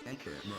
Enter mode.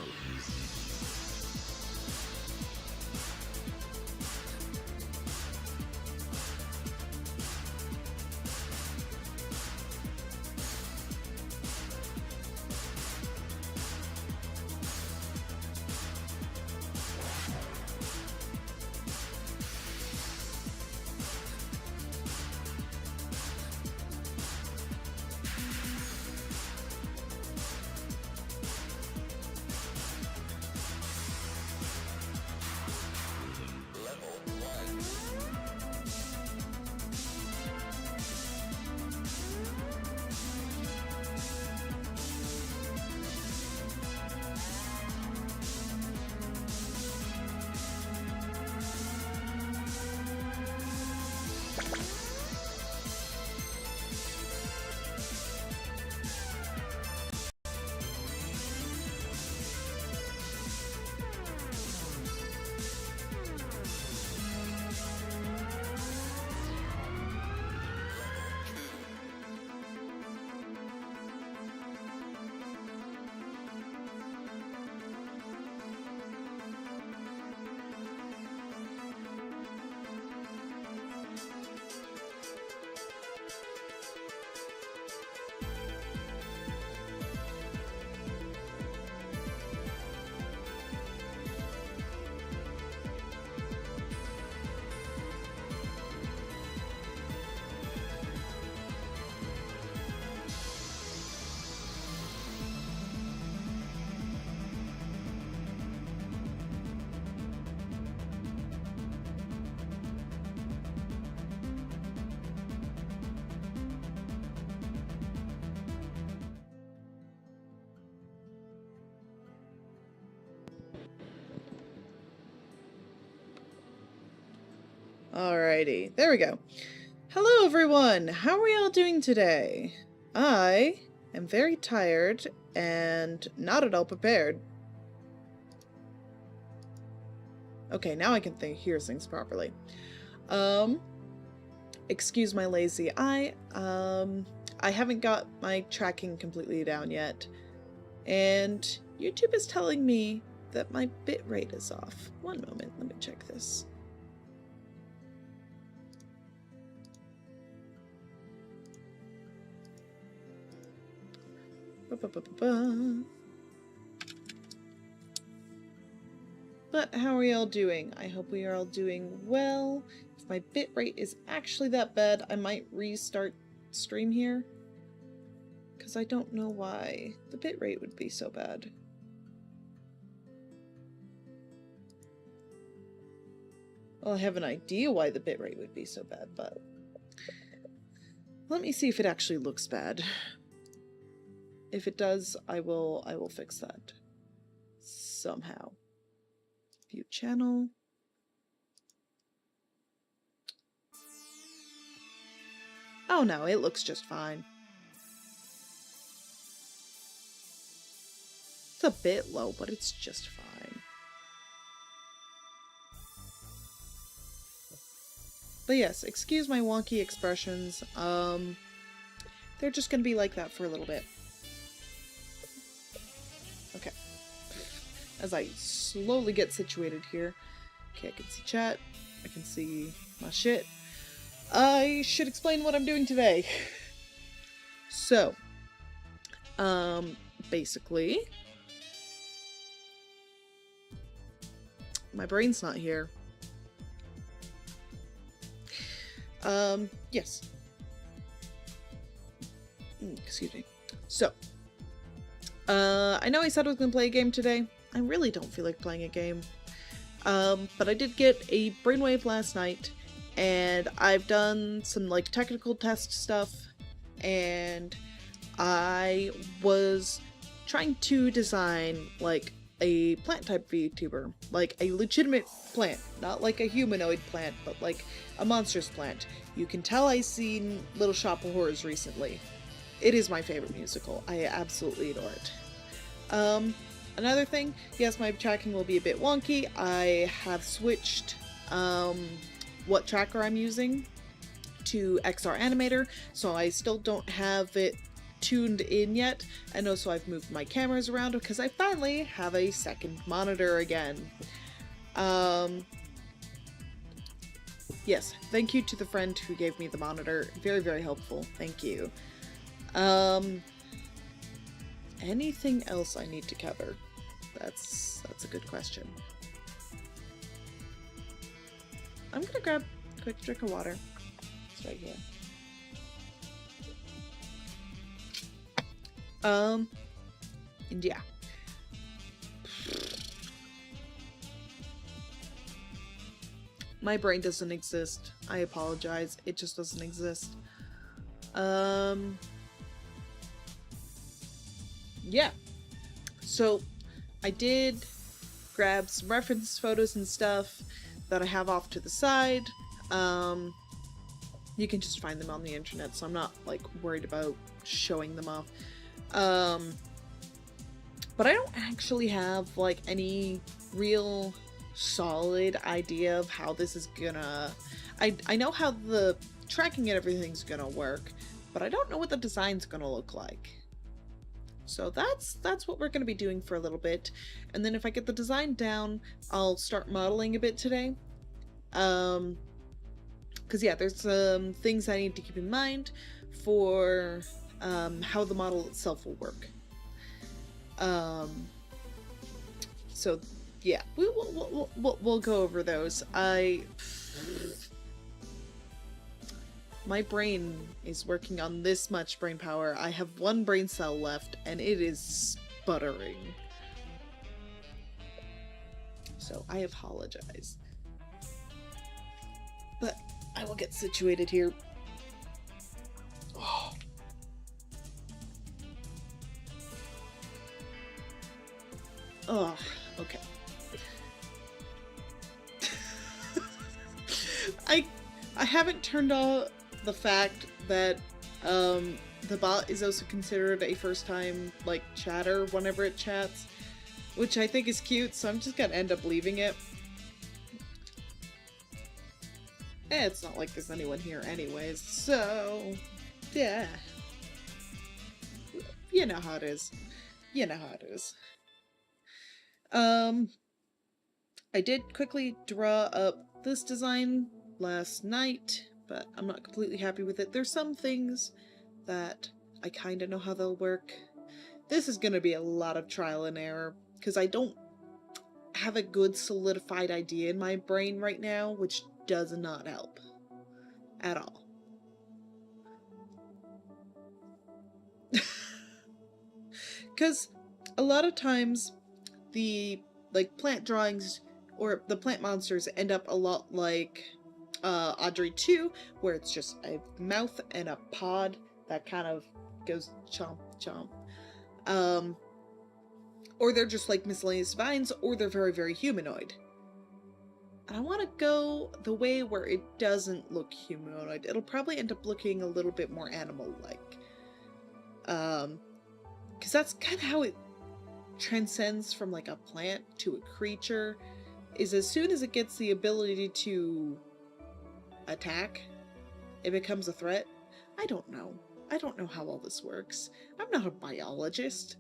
Alrighty, there we go. Hello everyone, how are y'all doing today? I am very tired and not at all prepared. Okay, now I can hear things properly. Excuse my lazy eye. I haven't got my tracking completely down yet, and YouTube is telling me that my bitrate is off. One moment, let me check this. But how are y'all doing? I hope we are all doing well. If my bitrate is actually that bad, I might restart stream here, because I don't know why the bitrate would be so bad. Well, I have an idea why the bitrate would be so bad, but let me see if it actually looks bad. If it does, I will fix that somehow. View channel. Oh no, it looks just fine. It's a bit low, but it's just fine. But yes, excuse my wonky expressions. They're just gonna be like that for a little bit. Okay. As I slowly get situated here. Okay, I can see chat. I can see my shit. I should explain what I'm doing today. So, basically, my brain's not here. Yes. Excuse me. So, I know I said I was gonna play a game today. I really don't feel like playing a game. But I did get a brainwave last night, and I've done some like technical test stuff, and I was trying to design like a plant type VTuber, like a legitimate plant, not like a humanoid plant, but like a monstrous plant. You can tell I've seen Little Shop of Horrors recently. It is my favorite musical. I absolutely adore it. Another thing, yes, my tracking will be a bit wonky. I have switched what tracker I'm using to XR Animator, so I still don't have it tuned in yet, and also I've moved my cameras around because I finally have a second monitor again. Yes, thank you to the friend who gave me the monitor. Very, very helpful. Thank you. Anything else I need to cover? That's a good question. I'm gonna grab a quick drink of water. It's right here. And yeah. My brain doesn't exist. I apologize. It just doesn't exist. Yeah. So, I did grab some reference photos and stuff that I have off to the side. You can just find them on the internet, so I'm not, like, worried about showing them off. But I don't actually have, like, any real solid idea of how this is gonna... I know how the tracking and everything's gonna work, but I don't know what the design's gonna look like. So that's what we're gonna be doing for a little bit, and then if I get the design down, I'll start modeling a bit today. Because yeah, there's some things I need to keep in mind for how the model itself will work. So yeah, we'll go over those. My brain is working on this much brain power. I have one brain cell left, and it is sputtering. So I apologize. But I will get situated here. Oh. Oh, okay. I haven't turned off the fact that the bot is also considered a first time like chatter whenever it chats, which I think is cute, so I'm just gonna end up leaving it. It's not like there's anyone here anyways, so yeah. You know how it is. You know how it is. I did quickly draw up this design last night, but I'm not completely happy with it. There's some things that I kind of know how they'll work. This is going to be a lot of trial and error, because I don't have a good solidified idea in my brain right now, which does not help at all. Because a lot of times the plant drawings or the plant monsters end up a lot like Audrey 2, where it's just a mouth and a pod that kind of goes chomp chomp. Or they're just like miscellaneous vines, or they're very, very humanoid. And I want to go the way where it doesn't look humanoid. It'll probably end up looking a little bit more animal-like. Because that's kind of how it transcends from like a plant to a creature, is as soon as it gets the ability to attack, it becomes a threat. I don't know. I don't know how all this works. I'm not a biologist.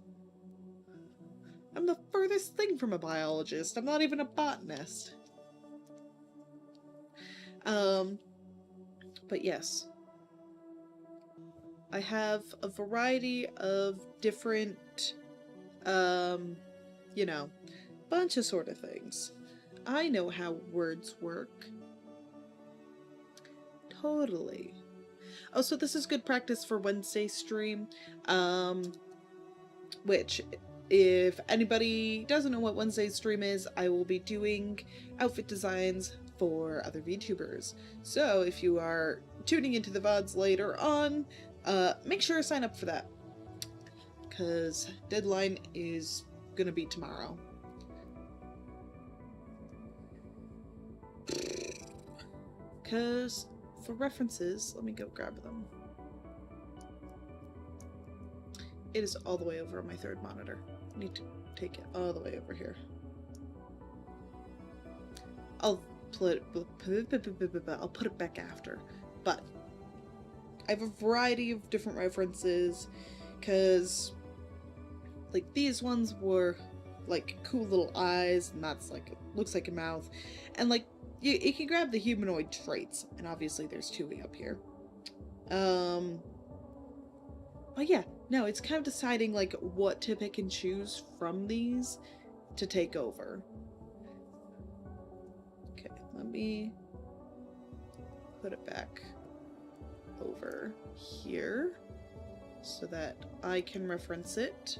I'm the furthest thing from a biologist. I'm not even a botanist. But yes. I have a variety of different, you know, bunch of sort of things. I know how words work. Totally. Oh, so this is good practice for Wednesday's stream, which, if anybody doesn't know what Wednesday's stream is, I will be doing outfit designs for other VTubers. So if you are tuning into the VODs later on, make sure to sign up for that, because deadline is gonna be tomorrow. Because for references, let me go grab them. It is all the way over on my third monitor. I need to take it all the way over here. I'll put it back after. But I have a variety of different references. because like these ones were like cool little eyes, and that's like, it looks like a mouth, and like you can grab the humanoid traits, and obviously there's Tui up here. But yeah, no, it's kind of deciding like what to pick and choose from these to take over. Okay, let me put it back over here so that I can reference it.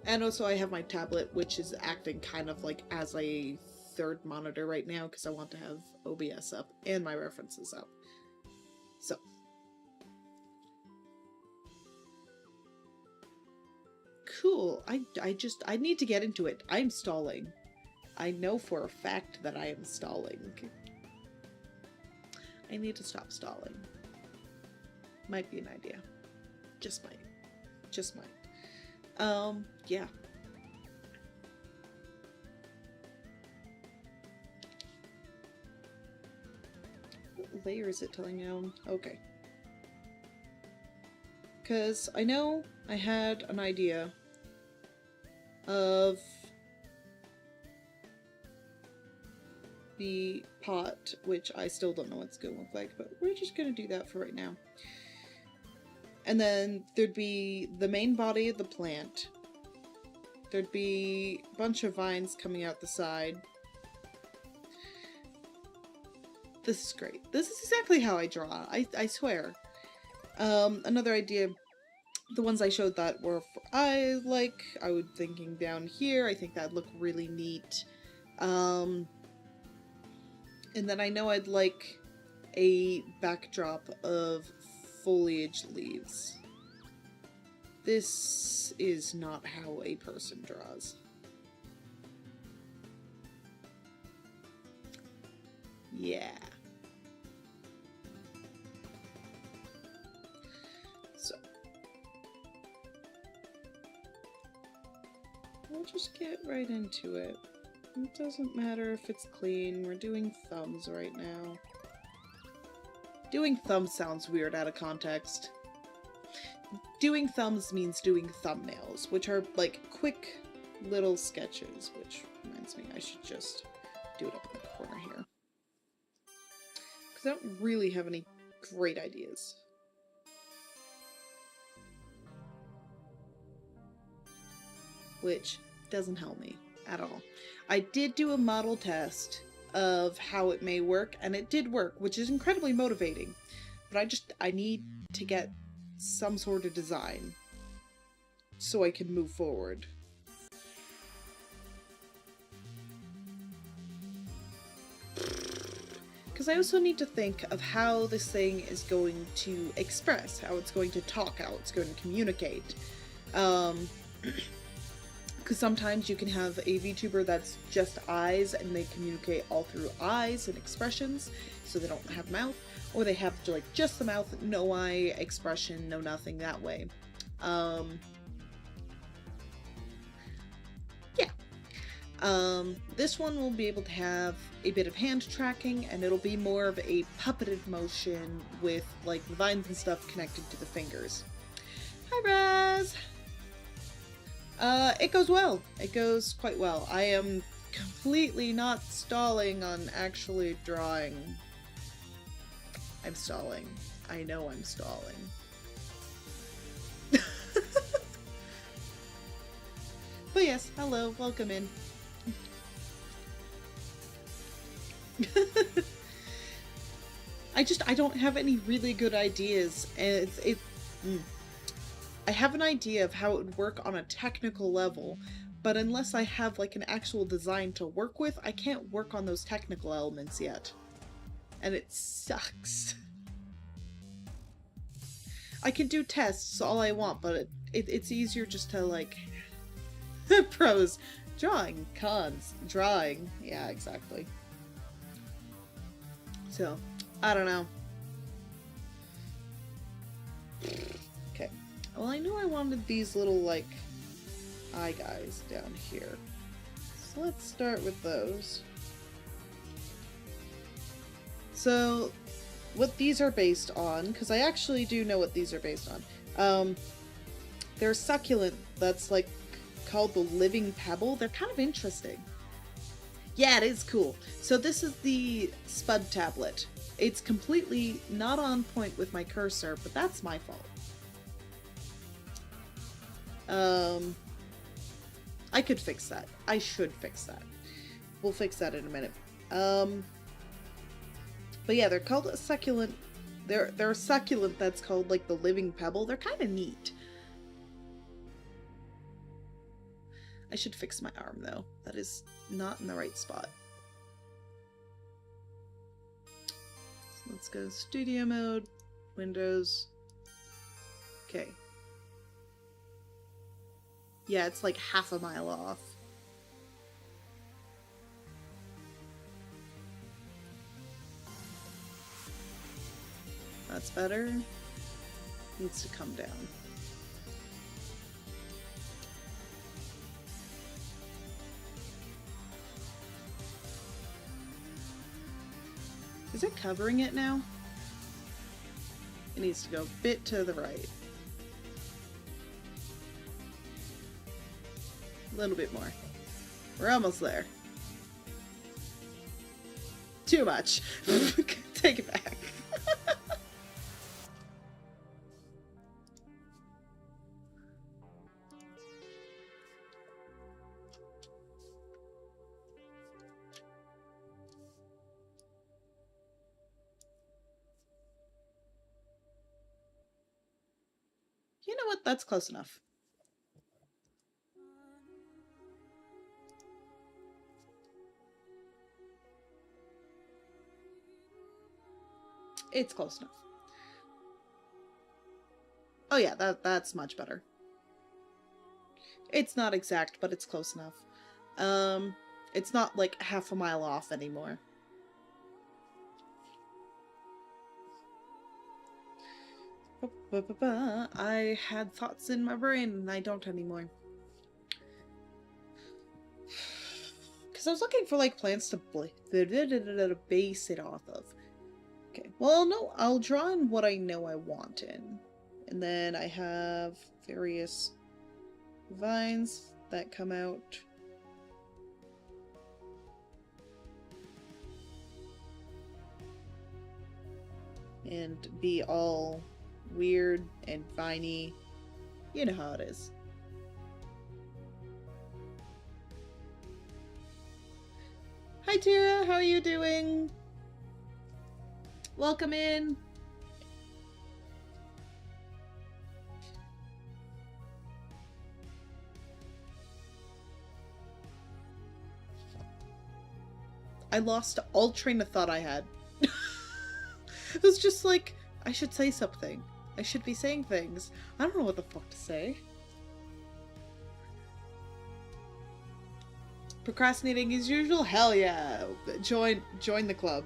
And also I have my tablet, which is acting kind of like as a third monitor right now because I want to have OBS up and my references up. So. Cool. I need to get into it. I'm stalling. I know for a fact that I am stalling. I need to stop stalling. Might be an idea. Just might. Just might. Yeah. What layer is it telling me on? Okay. Because I know I had an idea of the pot, which I still don't know what it's going to look like, but we're just going to do that for right now. And then there'd be the main body of the plant. There'd be a bunch of vines coming out the side. This is great. This is exactly how I draw. I swear. Another idea, the ones I showed that were for eyes, like, I was thinking down here, I think that'd look really neat. And then I know I'd like a backdrop of foliage leaves. This is not how a person draws. Yeah. So. We'll just get right into it. It doesn't matter if it's clean. We're doing thumbs right now. Doing thumbs sounds weird out of context. Doing thumbs means doing thumbnails, which are like quick little sketches, which reminds me I should just do it up in the corner here. Because I don't really have any great ideas. Which doesn't help me at all. I did do a model test of how it may work, and it did work, which is incredibly motivating. But I need to get some sort of design so I can move forward. Because I also need to think of how this thing is going to express, how it's going to talk, how it's going to communicate. Because sometimes you can have a VTuber that's just eyes and they communicate all through eyes and expressions, so they don't have mouth, or they have like just the mouth, no eye, expression, no nothing that way. This one will be able to have a bit of hand tracking, and it'll be more of a puppeted motion with like the vines and stuff connected to the fingers. Hi, Raz! It goes well. It goes quite well. I am completely not stalling on actually drawing. I'm stalling. I know I'm stalling. But yes, hello, welcome in. I don't have any really good ideas, and I have an idea of how it would work on a technical level, but unless I have like an actual design to work with, I can't work on those technical elements yet. And it sucks. I can do tests all I want, but it's easier just to like... Pros. Drawing. Cons. Drawing. Yeah, exactly. So, I don't know. Okay. Well, I knew I wanted these little, like, eye guys down here. So let's start with those. So, what these are based on, because I actually do know what these are based on. They're succulent that's like called the Living Pebble. They're kind of interesting. Yeah, it is cool. So this is the Spud tablet. It's completely not on point with my cursor, but that's my fault. I could fix that. I should fix that. We'll fix that in a minute. But yeah, they're called a succulent. They're a succulent that's called like the Living Pebble. They're kind of neat. I should fix my arm though. That is not in the right spot. So let's go studio mode, Windows. Okay. Yeah, it's like half a mile off. That's better. Needs to come down. Is it covering it now? It needs to go a bit to the right. A little bit more. We're almost there. Too much. Take it back. You know what? That's close enough. It's close enough. Oh yeah, that's much better. It's not exact, but it's close enough. It's not like half a mile off anymore. I had thoughts in my brain and I don't anymore. Because I was looking for like plants to base it off of. Okay, well no, I'll draw in what I know I want in. And then I have various vines that come out. And be all weird and viney. You know how it is. Hi Tira, how are you doing? Welcome in. I lost all train of thought I had. It was just like, I should say something. I should be saying things. I don't know what the fuck to say. Procrastinating as usual? Hell yeah. Join the club.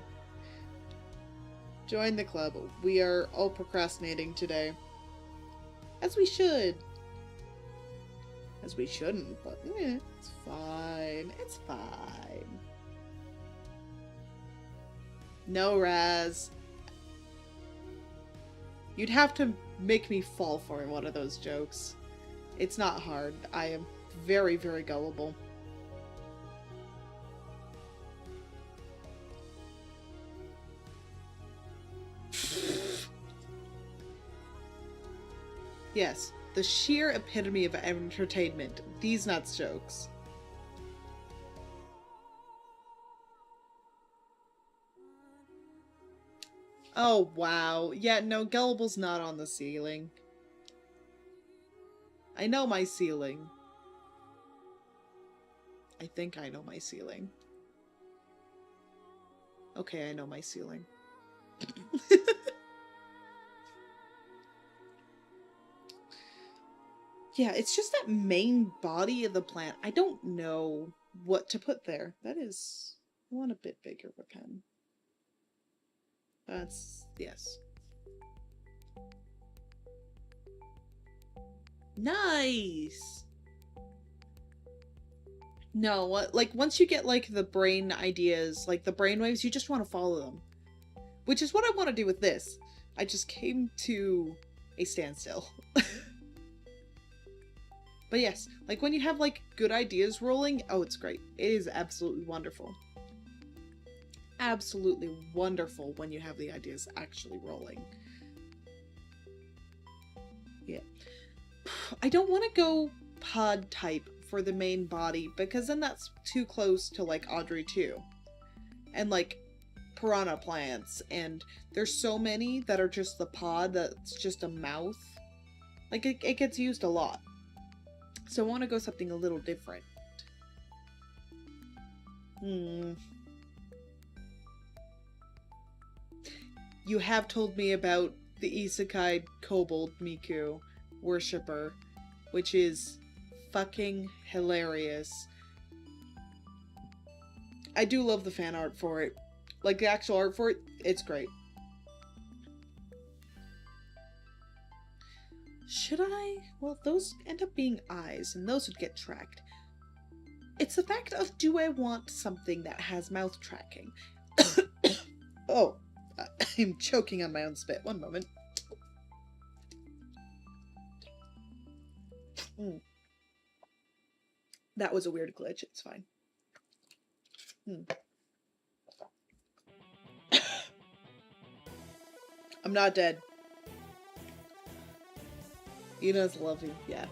Join the club. We are all procrastinating today. As we should. As we shouldn't, but it's fine. It's fine. No, Raz. You'd have to make me fall for one of those jokes. It's not hard. I am very, very gullible. Yes, the sheer epitome of entertainment. These nuts jokes. Oh, wow. Yeah, no, Gullible's not on the ceiling. I know my ceiling. I think I know my ceiling. Okay, I know my ceiling. Yeah, it's just that main body of the plant. I don't know what to put there. That is... I want a bit bigger of a pen. That's... yes. Nice! No, like, once you get, like, the brain ideas, like, the brainwaves, you just want to follow them. which is what I want to do with this. I just came to a standstill. But yes, like when you have like good ideas rolling, oh, it's great. It is absolutely wonderful. Absolutely wonderful when you have the ideas actually rolling. Yeah. I don't want to go pod type for the main body because then that's too close to like Audrey 2. And like piranha plants, and there's so many that are just the pod that's just a mouth. Like it gets used a lot. So I want to go something a little different. You have told me about the Isekai Kobold Miku worshipper, which is fucking hilarious. I do love the fan art for it. Like the actual art for it, it's great. Should I? Well, those end up being eyes, and those would get tracked. It's the fact of, do I want something that has mouth tracking? Oh, I'm choking on my own spit. One moment. That was a weird glitch. It's fine. I'm not dead. Ina's lovely, yeah.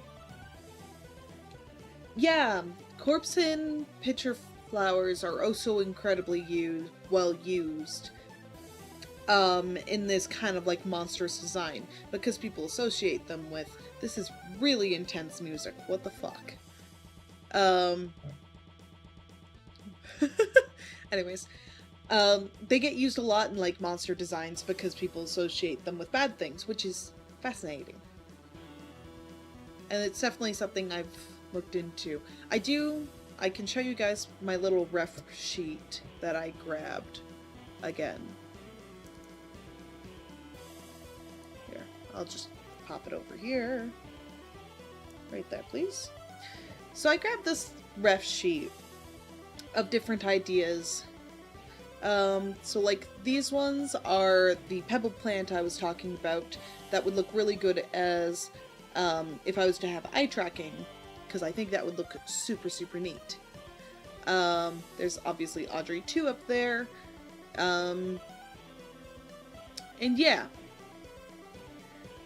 Yeah, corpse and pitcher flowers are also incredibly well used in this kind of like monstrous design, because people associate them with, this is really intense music, what the fuck. Anyways, they get used a lot in like monster designs because people associate them with bad things, which is fascinating. And it's definitely something I've looked into. I can show you guys my little ref sheet that I grabbed again. Here, I'll just pop it over here. Right there, please. So I grabbed this ref sheet of different ideas. So like these ones are the pebble plant I was talking about that would look really good as if I was to have eye tracking, because I think that would look super, super neat. There's obviously Audrey 2 up there. And yeah.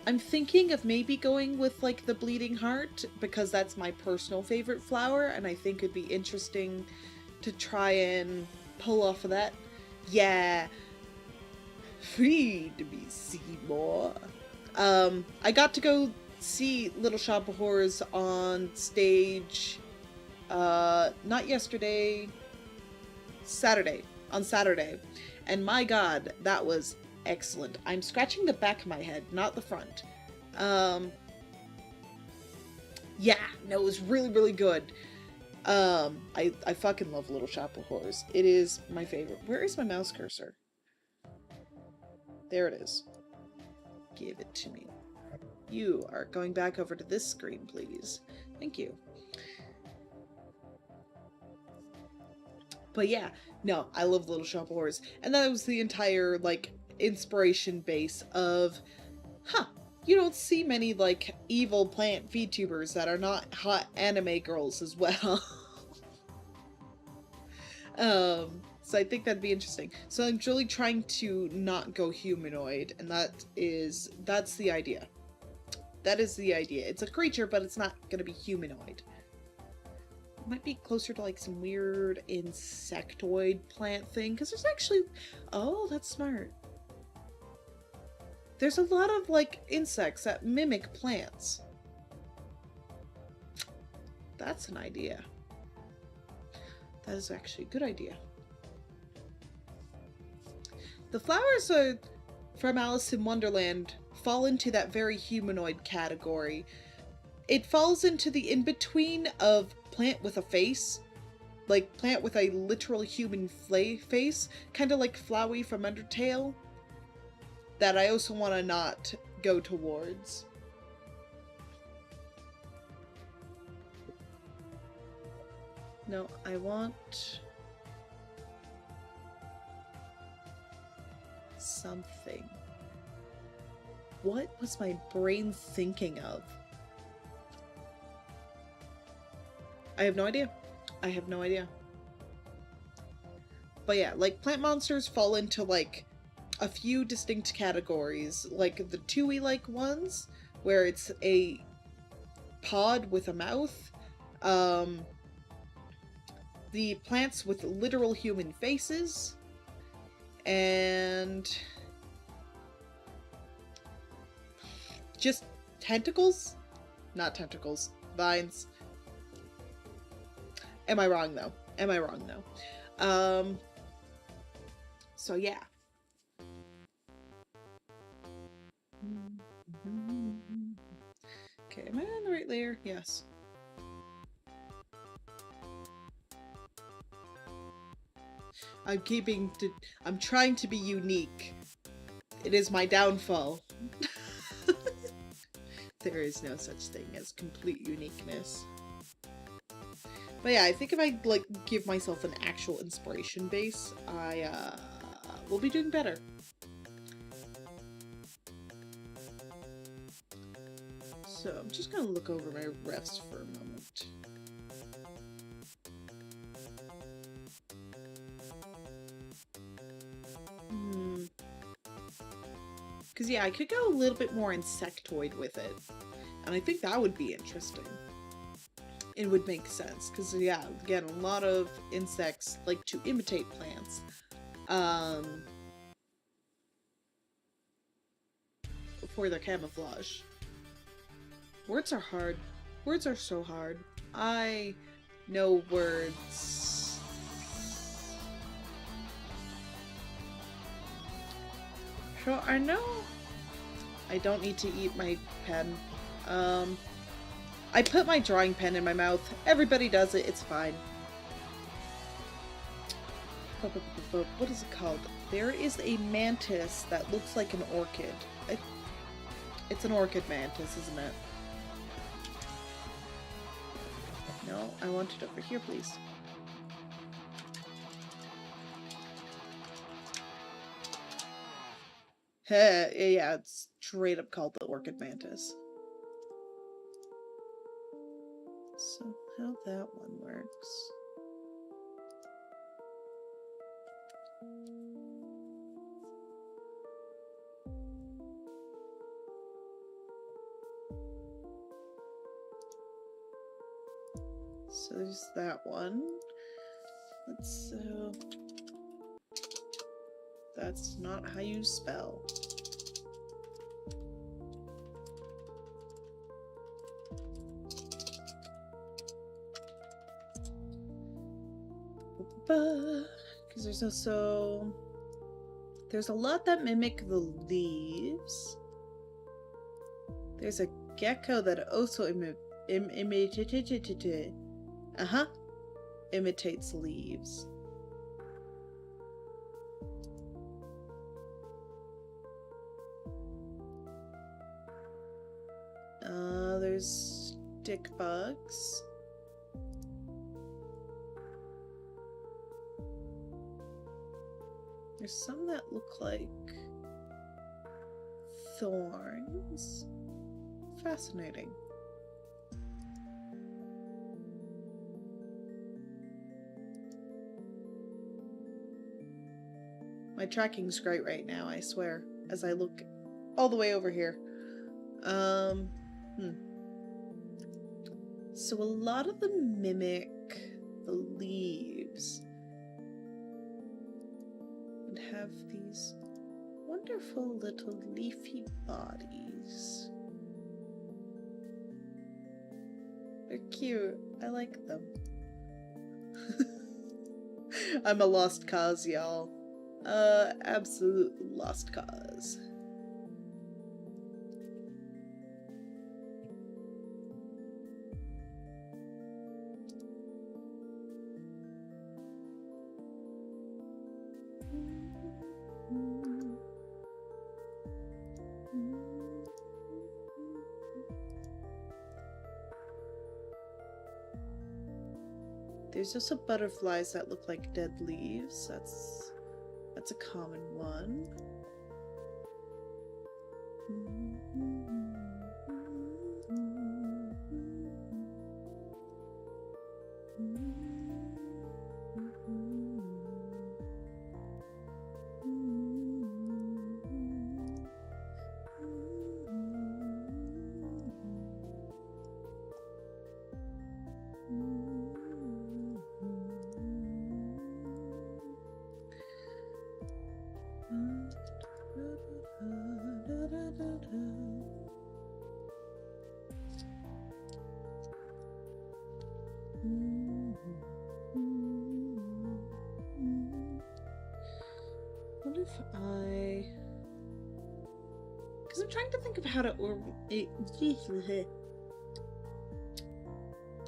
I'm thinking of maybe going with like the bleeding heart, because that's my personal favorite flower, and I think it'd be interesting to try and pull off of that. Yeah. Free to be Seymour. I got to go see Little Shop of Horrors on stage, not yesterday, on Saturday, and my god, that was excellent. I'm scratching the back of my head, not the front. Yeah, no, it was really, really good. I fucking love Little Shop of Horrors. It is my favorite. Where is my mouse cursor? There it is. Give it to me. You are going back over to this screen, please. Thank you. But yeah, no, I love Little Shop of Horrors. And that was the entire, like, inspiration base of, you don't see many, like, evil plant VTubers that are not hot anime girls as well. So I think that'd be interesting. So I'm really trying to not go humanoid, and that's the idea. That is the idea. It's a creature, but it's not gonna be humanoid. It might be closer to like some weird insectoid plant thing, because there's actually... Oh, that's smart. There's a lot of like insects that mimic plants. That's an idea. That is actually a good idea. The flowers are from Alice in Wonderland fall into that very humanoid category. It falls into the in-between of plant with a face, like plant with a literal human face, kind of like Flowey from Undertale, that I also want to not go towards. No, I want something. What was my brain thinking of? I have no idea. I have no idea. But yeah, like, plant monsters fall into, like, a few distinct categories. Like, the Tui-like ones, where it's a pod with a mouth. The plants with literal human faces. And just tentacles? Not tentacles. Vines. Am I wrong, though? Am I wrong, though? So yeah. Okay, am I on the right layer? Yes. I'm trying to be unique. It is my downfall. There is no such thing as complete uniqueness. But yeah, I think if I, like, give myself an actual inspiration base, I, will be doing better. So I'm just gonna look over my refs for a moment. Because yeah, I could go a little bit more insectoid with it. And I think that would be interesting. It would make sense. Because yeah, again, a lot of insects like to imitate plants. For their camouflage. Words are hard. Words are so hard. I know words. So I know I don't need to eat my pen. I put my drawing pen in my mouth. Everybody does it. It's fine. What is it called? There is a mantis that looks like an orchid. It's an orchid mantis, isn't it? No, I want it over here, please. Yeah, it's straight up called the orchid mantis. So how that one works. So there's that one. Let's that's not how you spell. Because there's also... There's a lot that mimic the leaves. There's a gecko that also imitates leaves. There's stick bugs. There's some that look like thorns. Fascinating. My tracking's great right now, I swear, as I look all the way over here. So a lot of them mimic the leaves and have these wonderful little leafy bodies. They're cute. I like them. I'm a lost cause, y'all. Absolute lost cause. There's also butterflies that look like dead leaves. That's a common one. What if I... Because I'm trying to think of how to...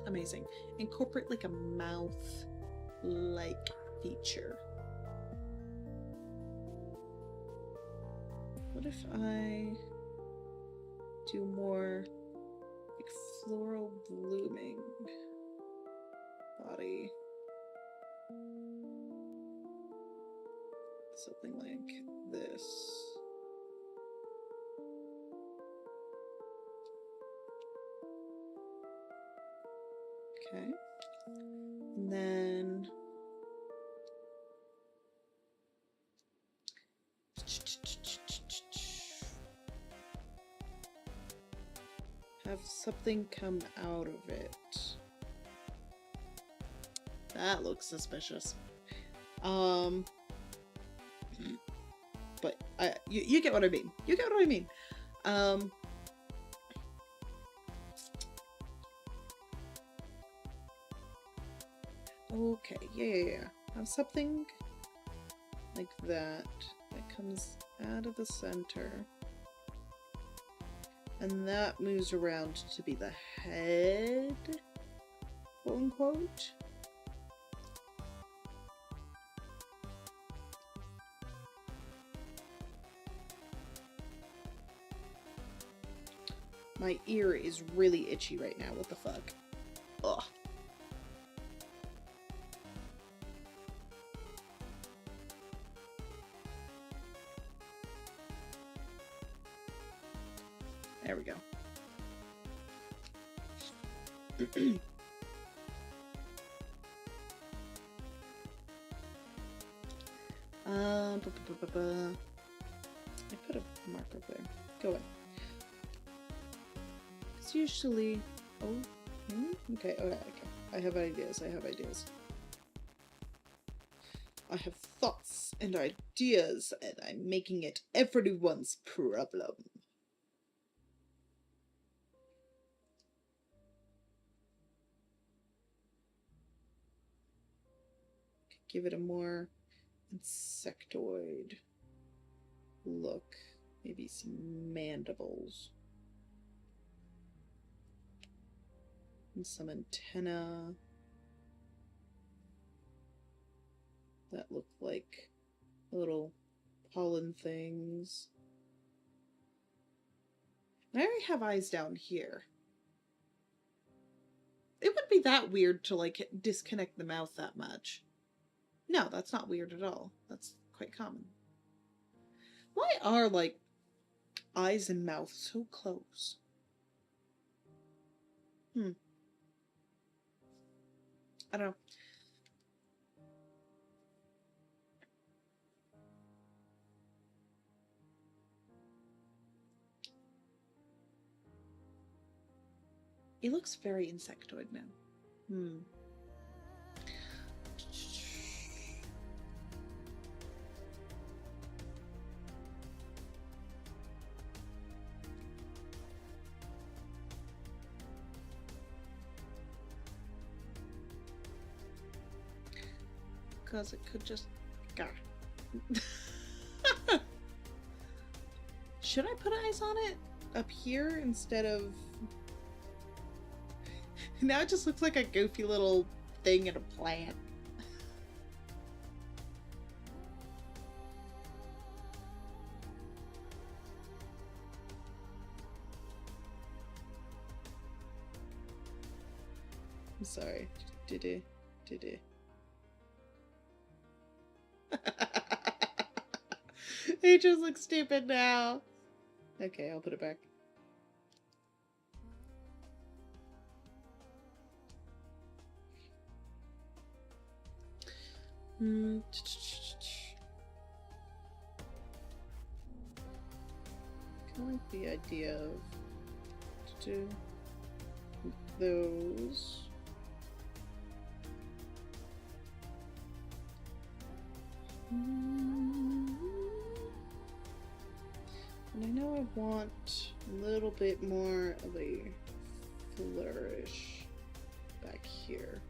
Amazing. Incorporate like a mouth-like feature. What if I do more like floral blooming body? Something like this. Okay. And then have something come out of it. That looks suspicious. But you get what I mean. You get what I mean. Okay, yeah. Have something like that comes out of the center. And that moves around to be the head, quote unquote. My ear is really itchy right now. What the fuck? Ugh. There we go. I put a marker there. Go away. It's usually... Oh, okay. I have ideas. I have thoughts and ideas, and I'm making it everyone's problem. Give it a more insectoid look. Maybe some mandibles. And some antenna that look like little pollen things. And I already have eyes down here. It wouldn't be that weird to like disconnect the mouth that much. No, that's not weird at all. That's quite common. Why are like eyes and mouth so close? I don't know. It looks very insectoid now. Because it could just... Should I put eyes on it up here instead of... Now it just looks like a goofy little thing in a plant. I'm sorry. Did It just looks stupid now. Okay, I'll put it back. I like the idea of to do those. And I know I want a little bit more of a flourish back here.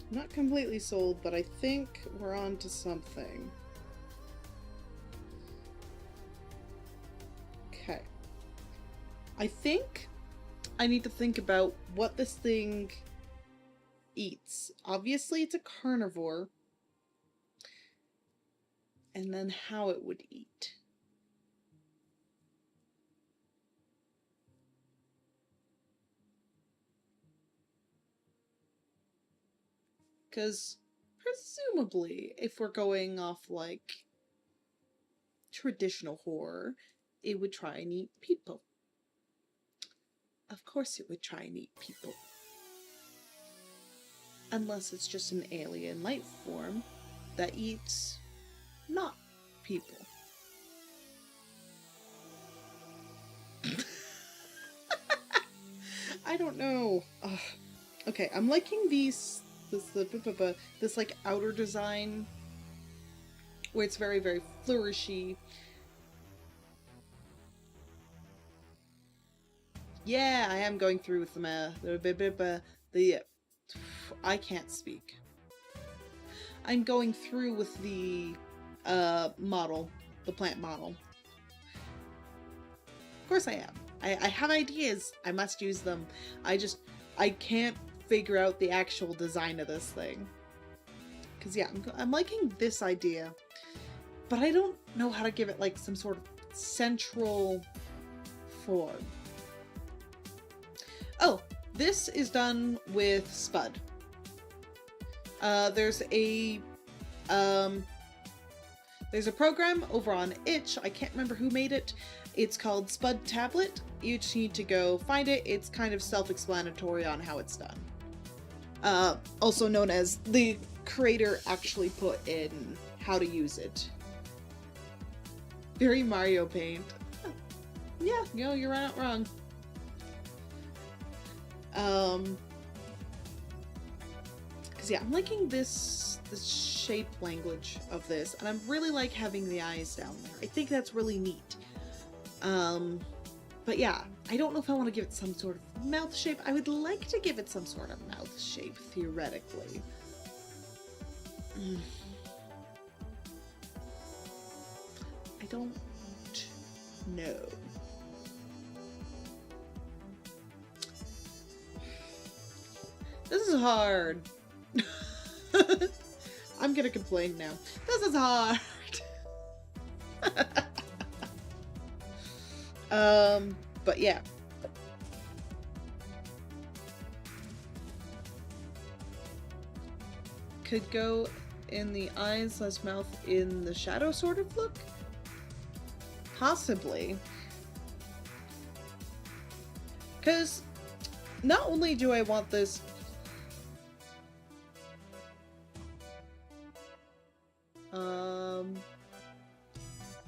I'm not completely sold, but I think we're on to something. Okay. I think I need to think about what this thing eats. Obviously, it's a carnivore. And then how it would eat. Because presumably, if we're going off like traditional horror, it would try and eat people. Of course it would try and eat people. Unless it's just an alien life form that eats not people. I don't know. Ugh. Okay, I'm liking this like outer design where it's very, very flourishy. Yeah, I am going through with the I can't speak. I'm going through with the model, the plant model. Of course I am. I have ideas. I must use them. I can't figure out the actual design of this thing. Because yeah, I'm liking this idea. But I don't know how to give it like some sort of central form. Oh, this is done with Spud. There's a program over on Itch. I can't remember who made it. It's called Spud Tablet. You just need to go find it. It's kind of self-explanatory on how it's done. Also known as the creator actually put in how to use it. Very Mario Paint. Yeah, no, you're not wrong. Cause yeah, I'm liking this shape language of this, and I'm really like having the eyes down there. I think that's really neat. But yeah, I don't know if I want to give it some sort of mouth shape. I would like to give it some sort of mouth shape, theoretically. I don't know. This is hard. I'm gonna complain now. This is hard. But yeah. Could go in the eyes, less mouth, in the shadow sort of look? Possibly. Because not only do I want this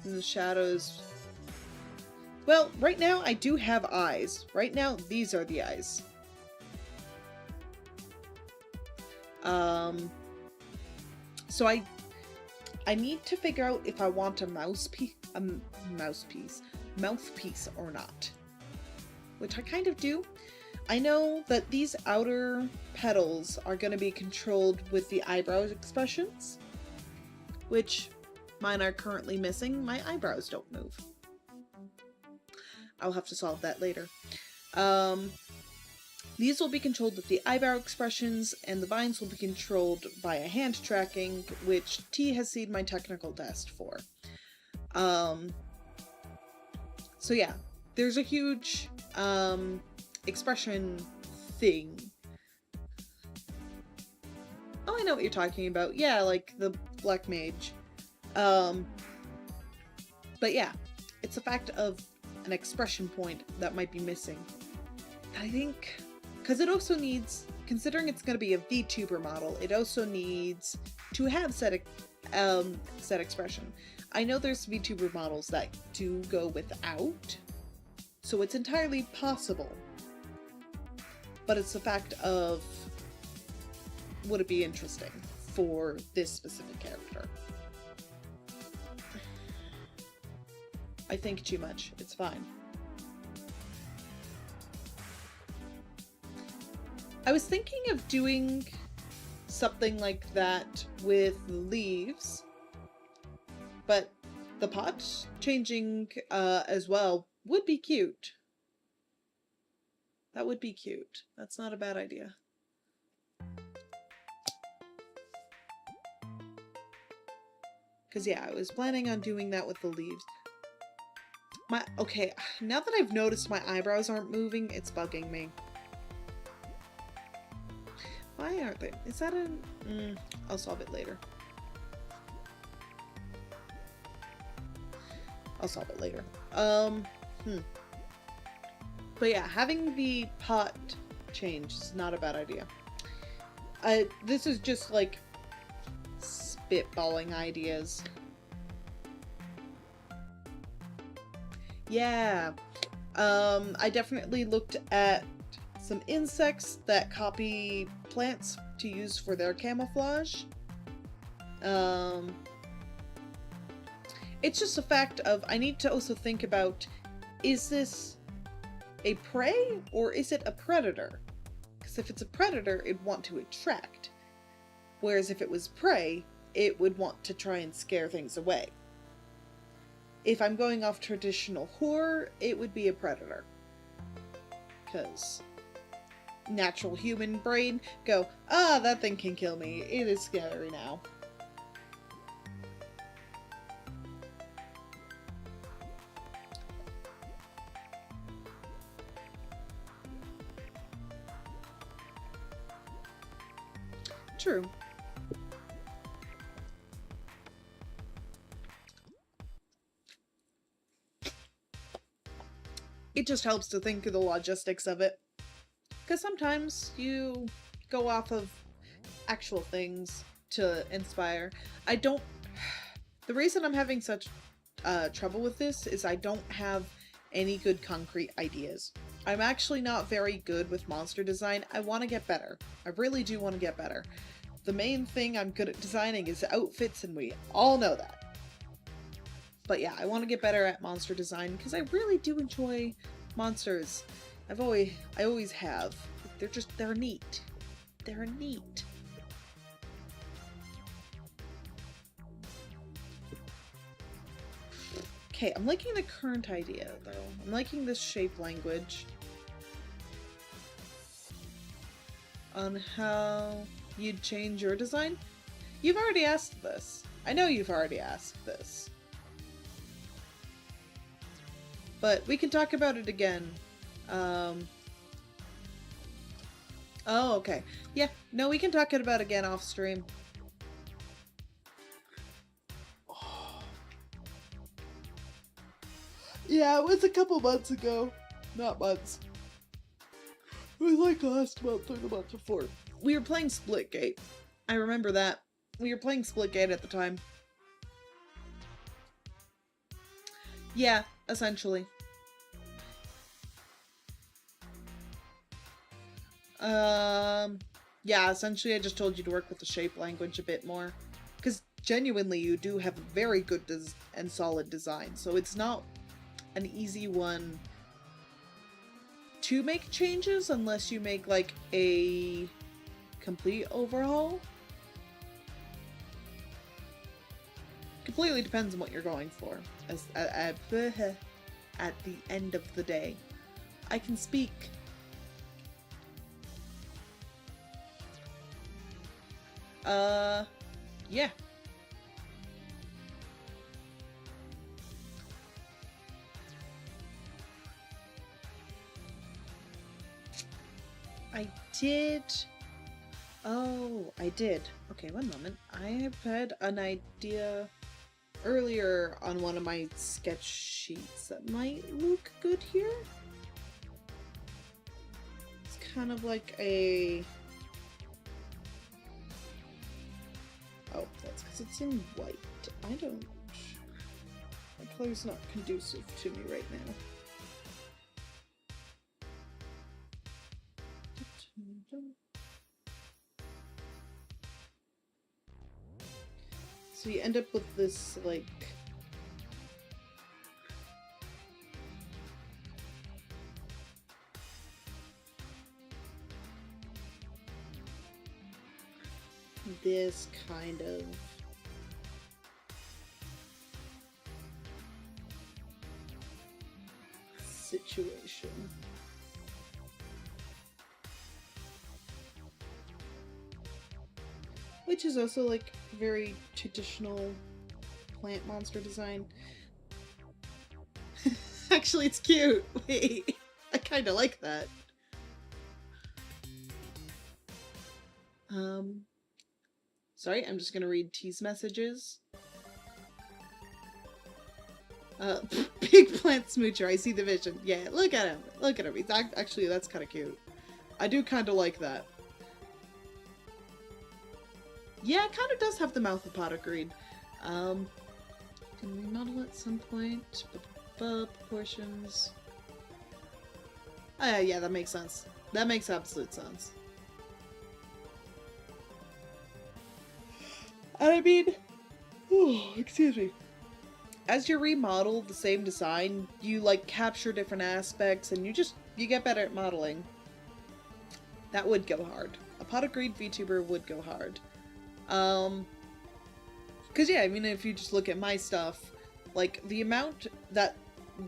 in the shadows. Well, right now I do have eyes. Right now, these are the eyes. So I need to figure out if I want a mouthpiece or not. Which I kind of do. I know that these outer petals are going to be controlled with the eyebrow expressions, which mine are currently missing. My eyebrows don't move. I'll have to solve that later. These will be controlled with the eyebrow expressions, and the vines will be controlled by a hand tracking, which T has seen my technical test for. So yeah, there's a huge expression thing. Oh, I know what you're talking about. Yeah, like the Black Mage. But yeah, it's a fact of an expression point that might be missing. I think, because it also needs, considering it's going to be a VTuber model, it also needs to have set expression. I know there's VTuber models that do go without, so it's entirely possible. But it's the fact of, would it be interesting for this specific character? I think too much. It's fine. I was thinking of doing something like that with leaves, but the pot changing as well would be cute. That would be cute. That's not a bad idea. Because yeah, I was planning on doing that with the leaves. Okay, now that I've noticed my eyebrows aren't moving, it's bugging me. Why aren't they? Is that I'll solve it later. I'll solve it later. But yeah, having the pot change is not a bad idea. This is just like spitballing ideas. Yeah, I definitely looked at some insects that copy plants to use for their camouflage. It's just a fact of, I need to also think about, is this a prey or is it a predator? Because if it's a predator, it'd want to attract. Whereas if it was prey, it would want to try and scare things away. If I'm going off traditional horror, it would be a predator. Because natural human brain go, that thing can kill me. It is scary now. True. It just helps to think through the logistics of it. Because sometimes you go off of actual things to inspire. The reason I'm having such trouble with this is I don't have any good concrete ideas. I'm actually not very good with monster design. I want to get better. I really do want to get better. The main thing I'm good at designing is outfits, and we all know that. But yeah, I want to get better at monster design because I really do enjoy monsters. I always have. They're neat. They're neat. Okay, I'm liking the current idea though. I'm liking this shape language on how you'd change your design. You've already asked this. I know you've already asked this. But we can talk about it again. Oh, okay. Yeah, no, we can talk about it again off stream. Yeah, it was a couple months ago. Not months. It was like last month or the month before. We were playing Splitgate. I remember that. We were playing Splitgate at the time. Yeah, essentially. Yeah, essentially I just told you to work with the shape language a bit more. Because genuinely you do have a very good and solid design, so it's not an easy one to make changes unless you make like a complete overhaul. Completely depends on what you're going for. At the end of the day, I can speak. Yeah. I did. Oh, I did. Okay, one moment. I have had an idea earlier on one of my sketch sheets that might look good here. It's kind of like a... Oh, that's because it's in white. I don't... My color's not conducive to me right now. So you end up with this, like... this kind of... situation. Which is also like very traditional plant monster design. Actually, it's cute. Wait, I kind of like that. Sorry, I'm just gonna read T's messages. Big plant smoocher, I see the vision. Yeah, look at him. Look at him. He's actually, that's kind of cute. I do kind of like that. Yeah, it kind of does have the mouth of pot of greed. Can we model at some point? Proportions. Yeah, that makes sense. That makes absolute sense. And I mean, oh, excuse me. As you remodel the same design, you like capture different aspects and you get better at modeling. That would go hard. A pot of greed VTuber would go hard. Cause yeah, I mean, if you just look at my stuff, like the amount that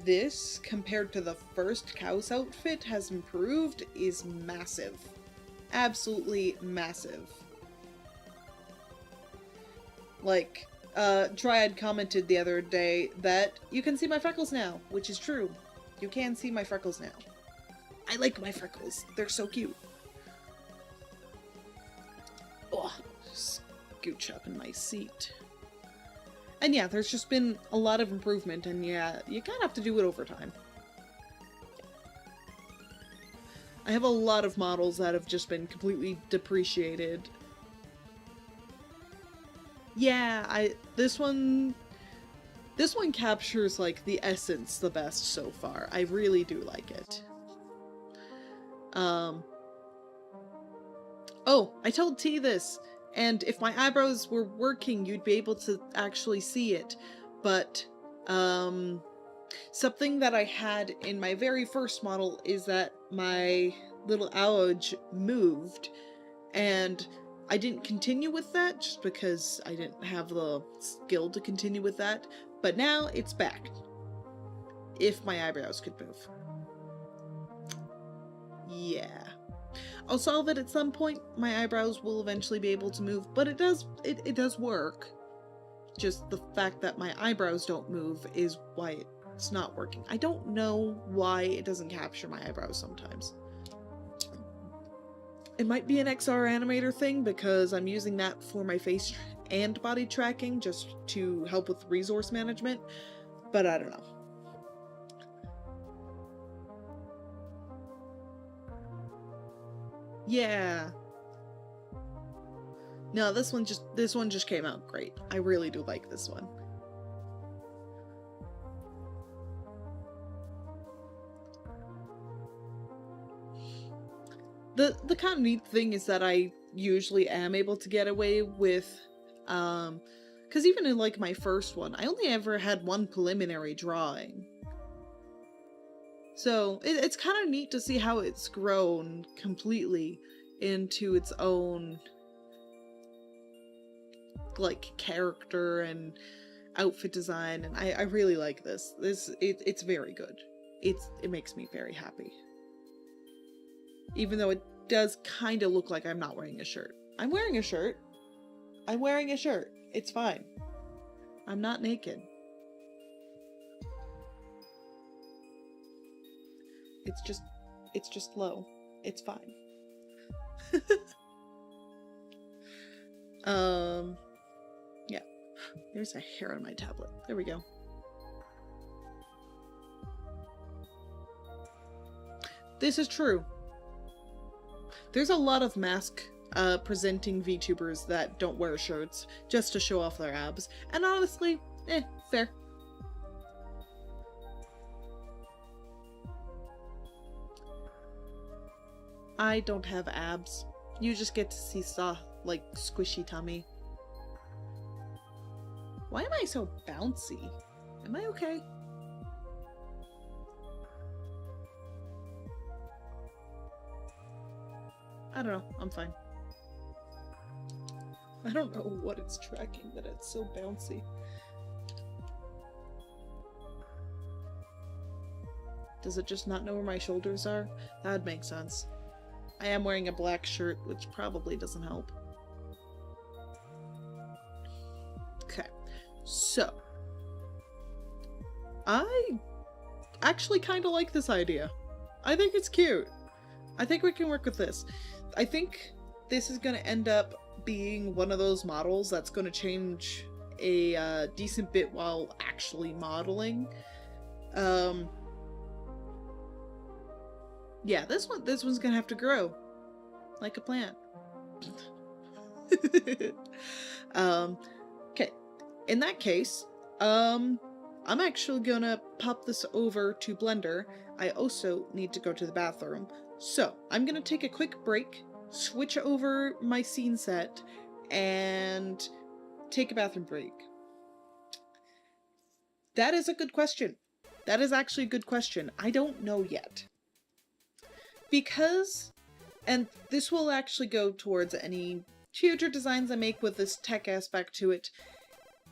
this compared to the first Kaus outfit has improved is massive. Absolutely massive. Like, Dryad commented the other day that you can see my freckles now, which is true. You can see my freckles now. I like my freckles. They're so cute. Oh, scooch up in my seat. And yeah, there's just been a lot of improvement, and yeah, you kind of have to do it over time. I have a lot of models that have just been completely depreciated. Yeah, this one captures like the essence the best so far. I really do like it. Oh, I told T this, and if my eyebrows were working, you'd be able to actually see it. But, something that I had in my very first model is that my little ouch moved, and I didn't continue with that just because I didn't have the skill to continue with that, but now it's back. If my eyebrows could move. Yeah. I'll solve it at some point. My eyebrows will eventually be able to move, but it does work. Just the fact that my eyebrows don't move is why it's not working. I don't know why it doesn't capture my eyebrows sometimes. It might be an XR animator thing because I'm using that for my face and body tracking just to help with resource management, but I don't know. Yeah. No, this one just came out great. I really do like this one. The kind of neat thing is that I usually am able to get away with, because even in like my first one, I only ever had one preliminary drawing. So it's kind of neat to see how it's grown completely into its own like character and outfit design, and I really like this. It's very good. It makes me very happy. Even though it does kind of look like I'm not wearing a shirt. I'm wearing a shirt. I'm wearing a shirt. It's fine. I'm not naked. It's just low. It's fine. Yeah. There's a hair on my tablet. There we go. This is true. There's a lot of mask presenting VTubers that don't wear shirts just to show off their abs. And honestly, fair. I don't have abs. You just get to see like, squishy tummy. Why am I so bouncy? Am I okay? I don't know. I'm fine. I don't know what it's tracking, but it's so bouncy. Does it just not know where my shoulders are? That would make sense. I am wearing a black shirt, which probably doesn't help. Okay, so I actually kind of like this idea. I think it's cute. I think we can work with this. I think this is going to end up being one of those models that's going to change a decent bit while actually modeling. Yeah, this one's gonna have to grow like a plant. Okay. In that case, I'm actually gonna pop this over to Blender. I also need to go to the bathroom. So, I'm gonna take a quick break, switch over my scene set, and take a bathroom break. That is a good question. That is actually a good question. I don't know yet. Because, and this will actually go towards any future designs I make with this tech aspect to it,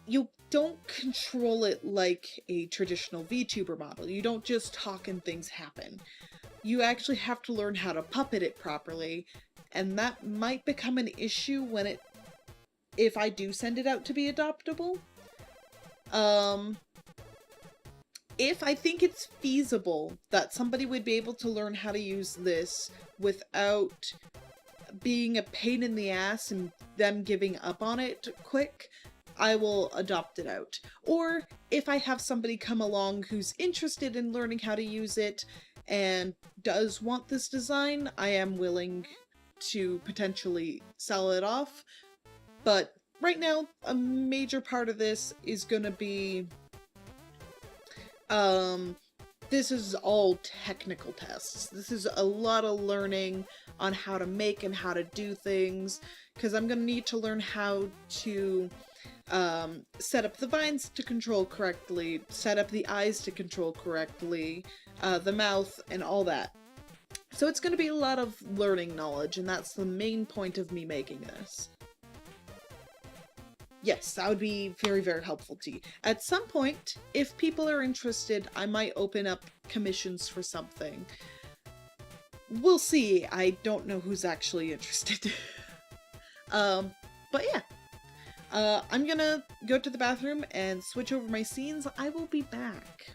you don't control it like a traditional VTuber model. You don't just talk and things happen. You actually have to learn how to puppet it properly, and that might become an issue when if I do send it out to be adoptable. If I think it's feasible that somebody would be able to learn how to use this without being a pain in the ass and them giving up on it quick, I will adopt it out. Or if I have somebody come along who's interested in learning how to use it and does want this design, I am willing to potentially sell it off. But right now, a major part of this is going to be this is all technical tests. This is a lot of learning on how to make and how to do things, because I'm gonna need to learn how to set up the vines to control correctly, set up the eyes to control correctly, the mouth, and all that. So it's gonna be a lot of learning knowledge, and that's the main point of me making this. Yes, that would be very, very helpful to you. At some point, if people are interested, I might open up commissions for something. We'll see. I don't know who's actually interested. But yeah. I'm gonna go to the bathroom and switch over my scenes. I will be back.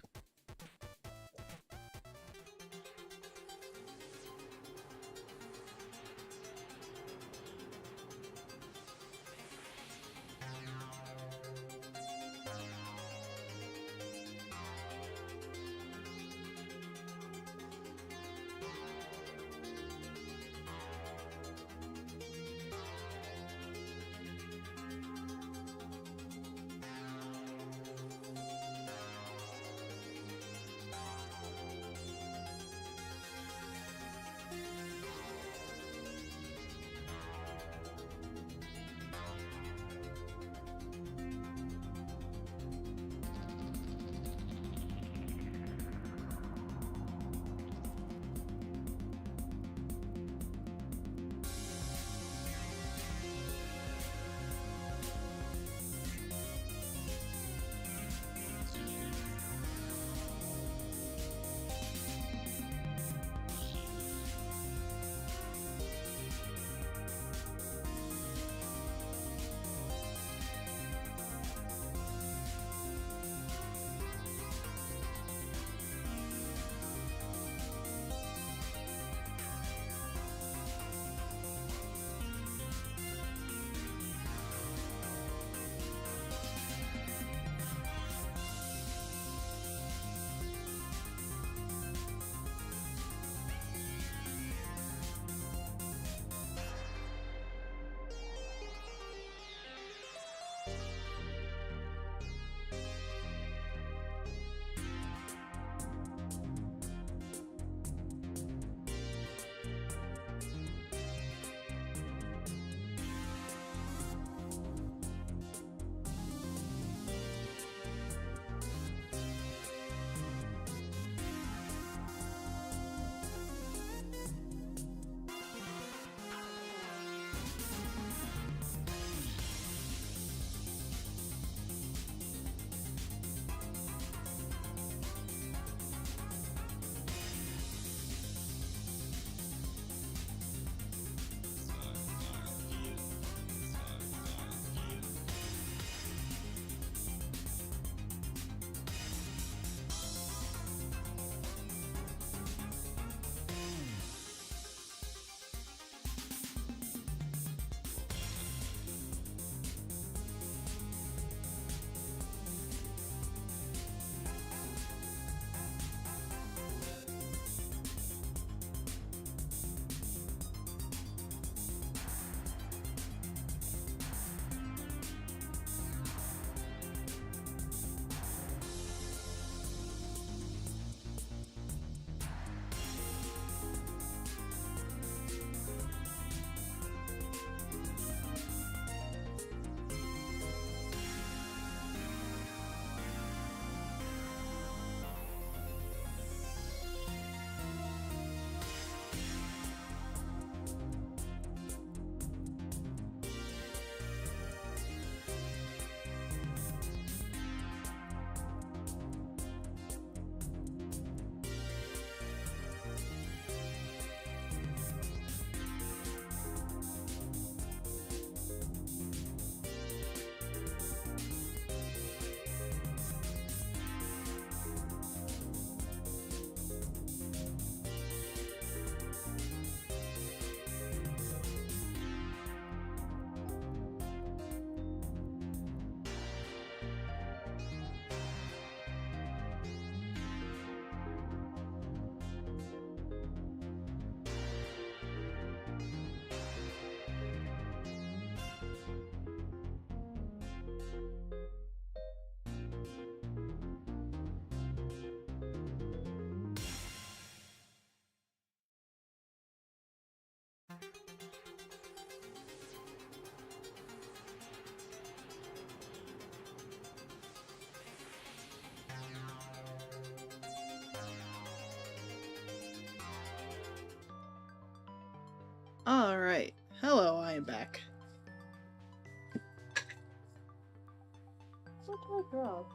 Alright. Hello, I am back. What did I drop?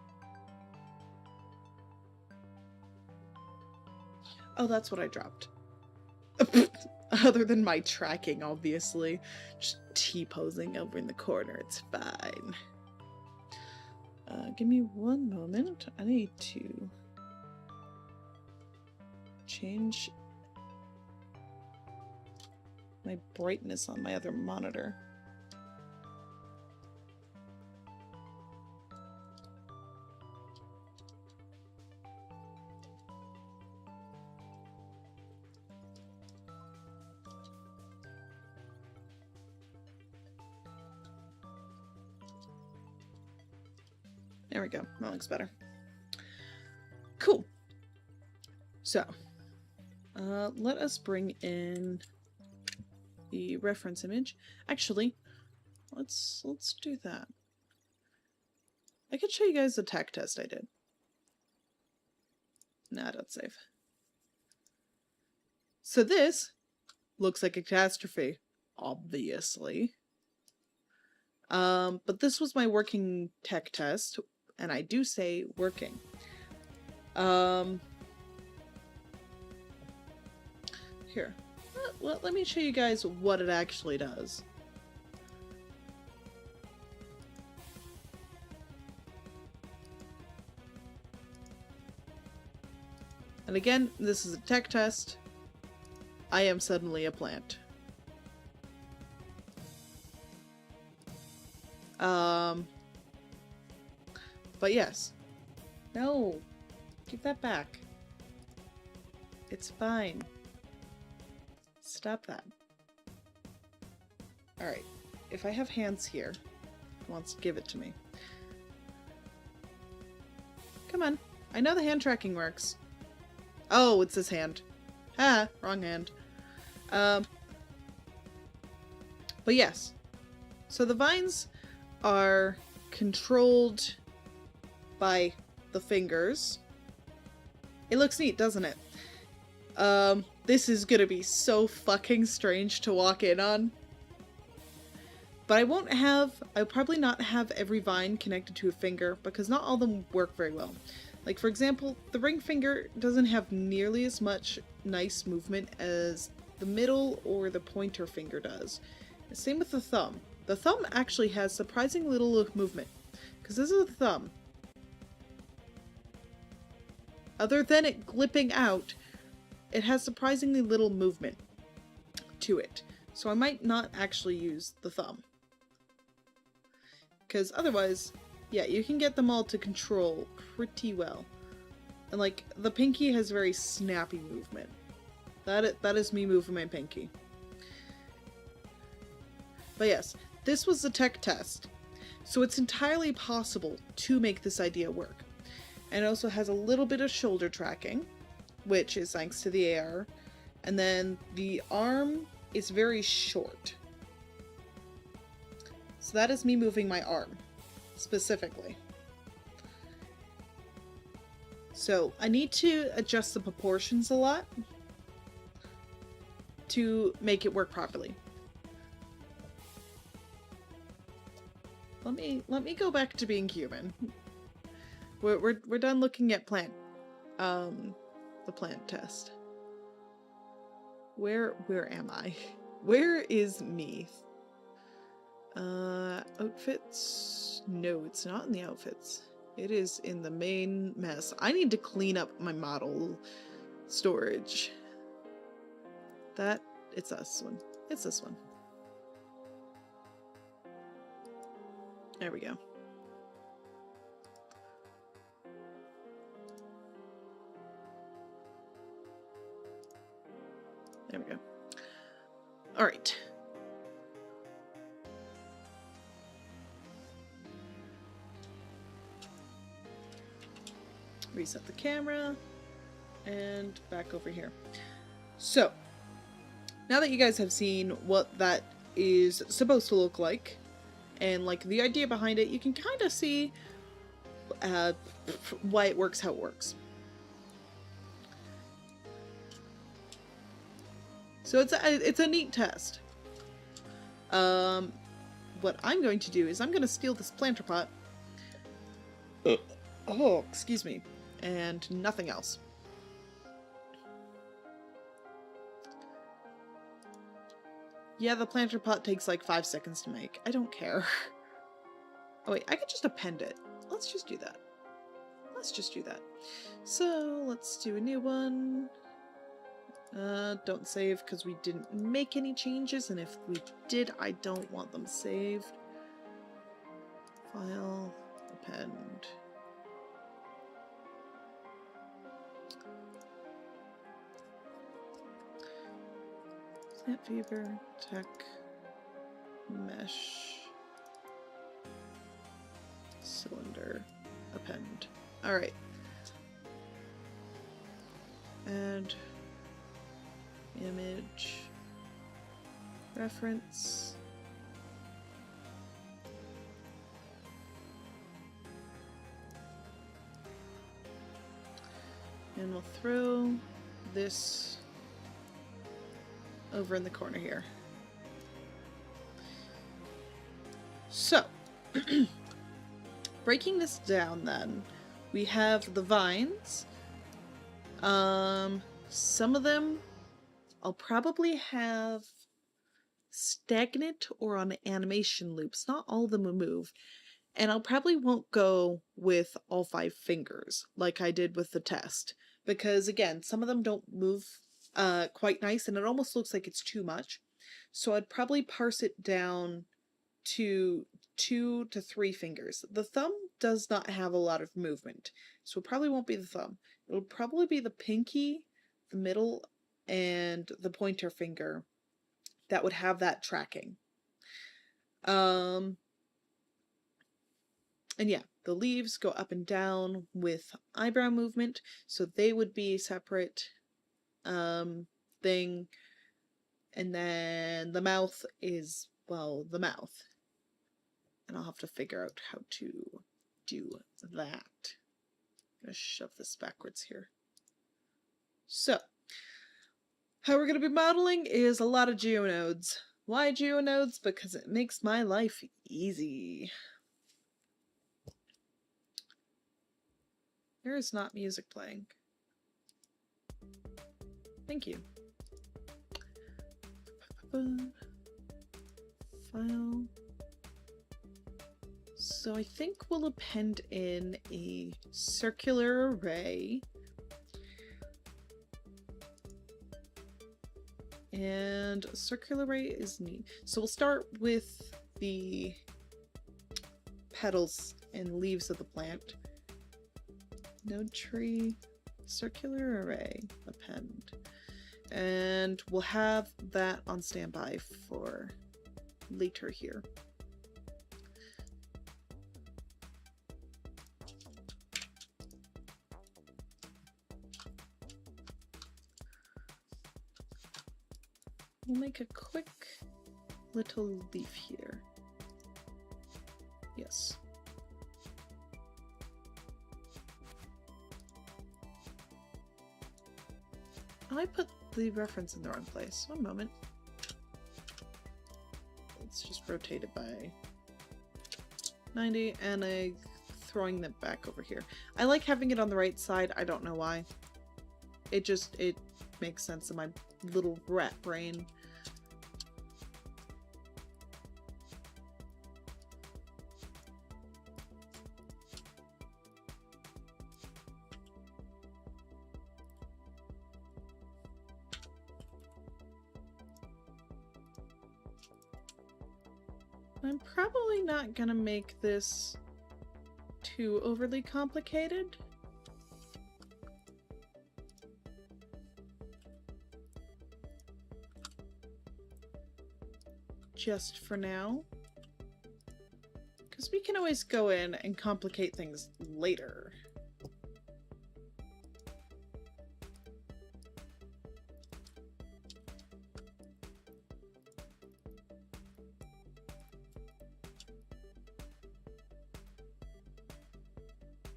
Oh, that's what I dropped. Other than my tracking, obviously. Just T-posing over in the corner, it's fine. Give me one moment. I need to change my brightness on my other monitor. There we go. That looks better. Cool. So, let us bring in the reference image. Actually, let's do that. I could show you guys the tech test I did. Nah, don't save. So this looks like a catastrophe, obviously. But this was my working tech test, and I do say working. Here. Well, let me show you guys what it actually does. And again, this is a tech test. I am suddenly a plant. But yes. No. Give that back. It's fine. Stop that. Alright. If I have hands here, it wants to give it to me. Come on. I know the hand tracking works. Oh, it's this hand. Ah, wrong hand. But yes. So the vines are controlled by the fingers. It looks neat, doesn't it? This is gonna be so fucking strange to walk in on. But I'll probably not have every vine connected to a finger because not all of them work very well. Like, for example, the ring finger doesn't have nearly as much nice movement as the middle or the pointer finger does. The same with the thumb. The thumb actually has surprising little movement, because this is a thumb. Other than it glipping out, it has surprisingly little movement to it. So I might not actually use the thumb. Because otherwise, yeah, you can get them all to control pretty well. And like, the pinky has very snappy movement. That is me moving my pinky. But yes, this was the tech test. So it's entirely possible to make this idea work. And it also has a little bit of shoulder tracking, which is thanks to the AR. And then the arm is very short. So that is me moving my arm, specifically. So I need to adjust the proportions a lot to make it work properly. Let me go back to being human. We're done looking at the plant test. Where am I? Where is me? Outfits? No, it's not in the outfits. It is in the main mess. I need to clean up my model storage. It's this one. It's this one. There we go. There we go. All right. Reset the camera and back over here. So now that you guys have seen what that is supposed to look like and like the idea behind it, you can kind of see why it works how it works. So it's a neat test. What I'm going to do is I'm going to steal this planter pot. Oh, excuse me. And nothing else. Yeah, the planter pot takes like 5 seconds to make. I don't care. Oh wait, I could just append it. Let's just do that. Let's just do that. So, let's do a new one. Don't save because we didn't make any changes, and if we did, I don't want them saved. File, append. Plant fever, tech, mesh, cylinder, append. Alright. Add image, reference, and we'll throw this over in the corner here. So, breaking this down then, we have the vines. Some of them I'll probably have stagnant or on animation loops. Not all of them will move. And I'll probably won't go with all 5 fingers like I did with the test. Because again, some of them don't move quite nice and it almost looks like it's too much. So I'd probably parse it down to 2 to 3 fingers. The thumb does not have a lot of movement. So it probably won't be the thumb. It'll probably be the pinky, the middle, and the pointer finger that would have that tracking. And yeah, the leaves go up and down with eyebrow movement, so they would be a separate thing. And then the mouth is, well, the mouth. And I'll have to figure out how to do that. I'm gonna shove this backwards here. So, how we're going to be modeling is a lot of geonodes. Why geonodes? Because it makes my life easy. There is not music playing. Thank you. File. So I think we'll append in a circular array. And a circular array is neat. So we'll start with the petals and leaves of the plant. Node tree, circular array, append. And we'll have that on standby for later here. We'll make a quick little leaf here. Yes. Oh, I put the reference in the wrong place. One moment. Let's just rotate it by 90 and throwing them back over here. I like having it on the right side. I don't know why. It makes sense in my little rat brain. I'm probably not gonna make this too overly complicated. Just for now. Because we can always go in and complicate things later.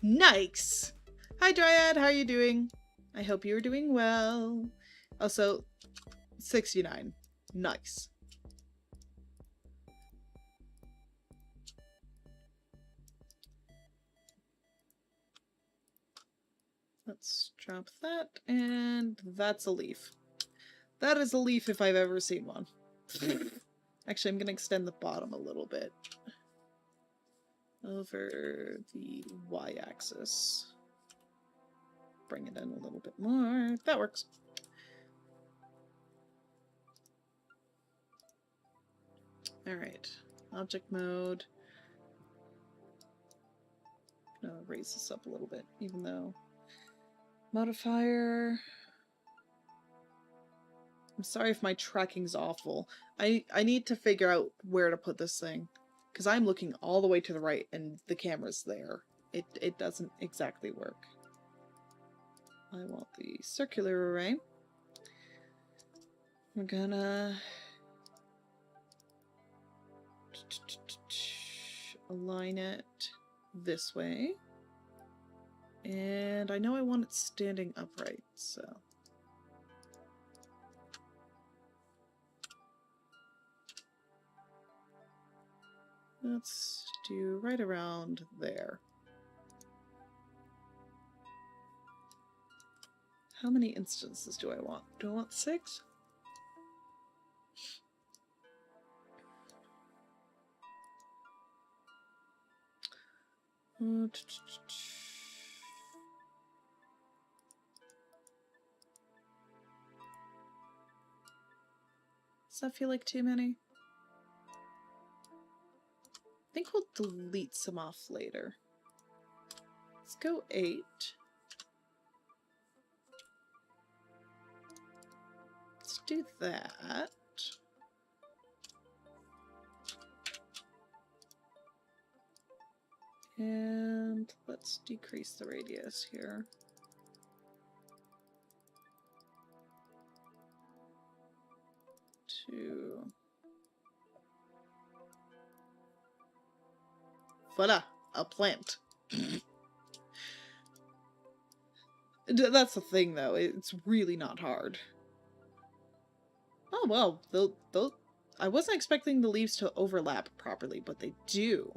Nice! Hi Dryad, how are you doing? I hope you're doing well. Also, 69. Nice. Let's drop that, and that's a leaf. That is a leaf if I've ever seen one. Actually, I'm going to extend the bottom a little bit over the y-axis. Bring it in a little bit more. That works. Alright, object mode. I'm gonna raise this up a little bit, even though modifier. I'm sorry if my tracking's awful. I need to figure out where to put this thing, because I'm looking all the way to the right and the camera's there. It doesn't exactly work. I want the circular array. We're gonna align it this way. And I know I want it standing upright, so. Let's do right around there. How many instances do I want? Do I want 6? Does that feel like too many? I think we'll delete some off later. Let's go 8. Let's do that. And let's decrease the radius here. To voila, a plant. That's the thing, though. It's really not hard. Oh well, I wasn't expecting the leaves to overlap properly, but they do.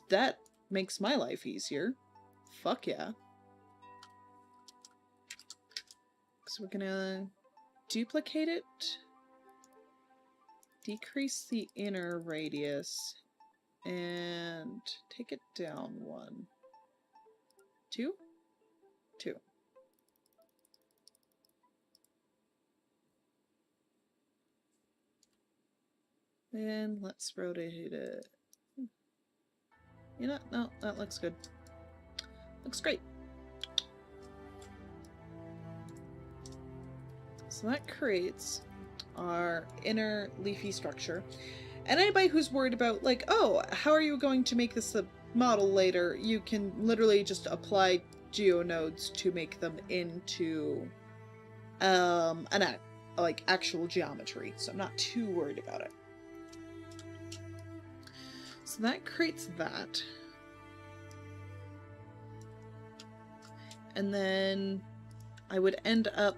That makes my life easier. Fuck yeah. So we're gonna duplicate it, decrease the inner radius, and take it down 1. 2? 2. And let's rotate it. You know, no, that looks good. Looks great. So that creates our inner leafy structure. And anybody who's worried about, like, oh, how are you going to make this a model later? You can literally just apply geonodes to make them into like actual geometry. So I'm not too worried about it. So that creates that. And then I would end up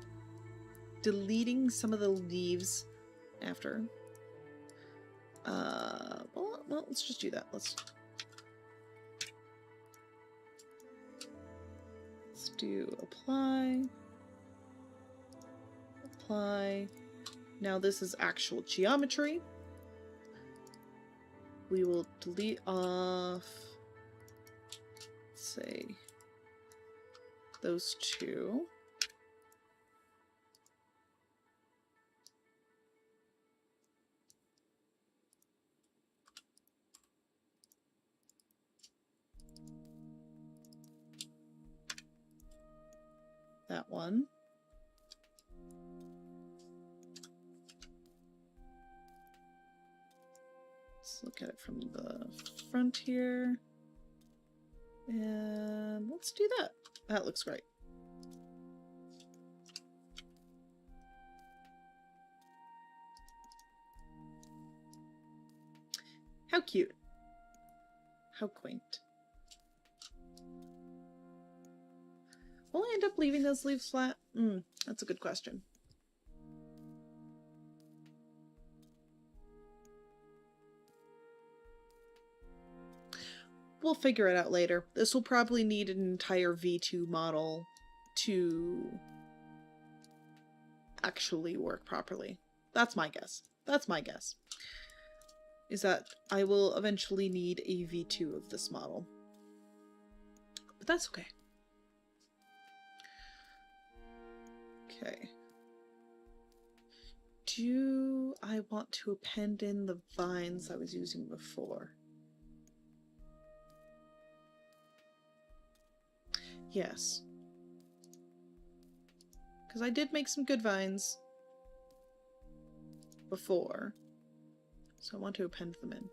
deleting some of the leaves after. Well, let's just do that. Let's do apply. Apply. Now this is actual geometry. We will delete off, let's say, those 2. That one. Let's look at it from the front here. And let's do that. That looks great. How cute. How quaint. Will I end up leaving those leaves flat? That's a good question. We'll figure it out later. This will probably need an entire V2 model to actually work properly. That's my guess. That's my guess. Is that I will eventually need a V2 of this model. But that's okay. Okay. Do I want to append in the vines I was using before? Yes. Because I did make some good vines before. So I want to append them in.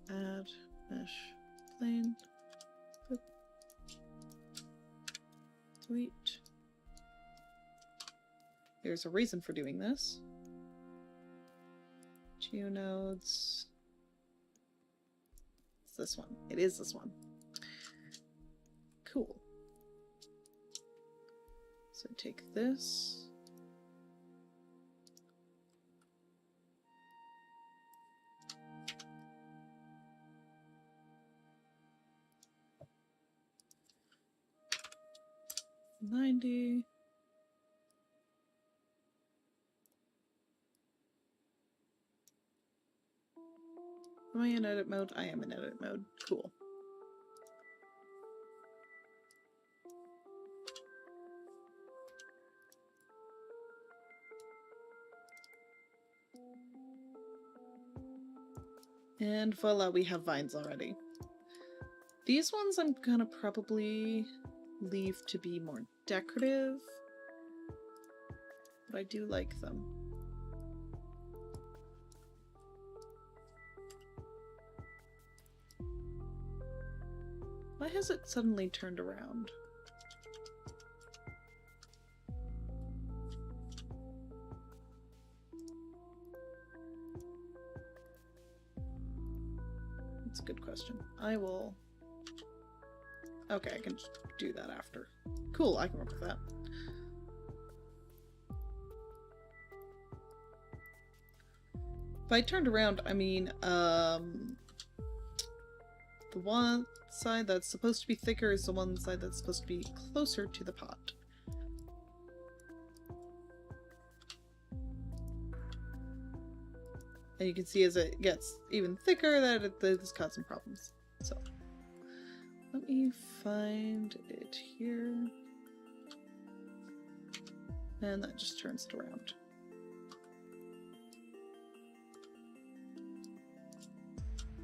Add mesh plane. Boop. Sweet. There's a reason for doing this. Geonodes. It's this one. It is this one. Cool. So take this. $90. Am I in edit mode? I am in edit mode. Cool. And voila, we have vines already. These ones I'm gonna probably leave to be more decorative, but I do like them. Why has it suddenly turned around? That's a good question. I will... Okay, I can just do that after. Cool, I can work with that. If I turned around, I mean, the one side that's supposed to be thicker is the one side that's supposed to be closer to the pot. And you can see as it gets even thicker that it's causing problems. So, let me find it here. And that just turns it around.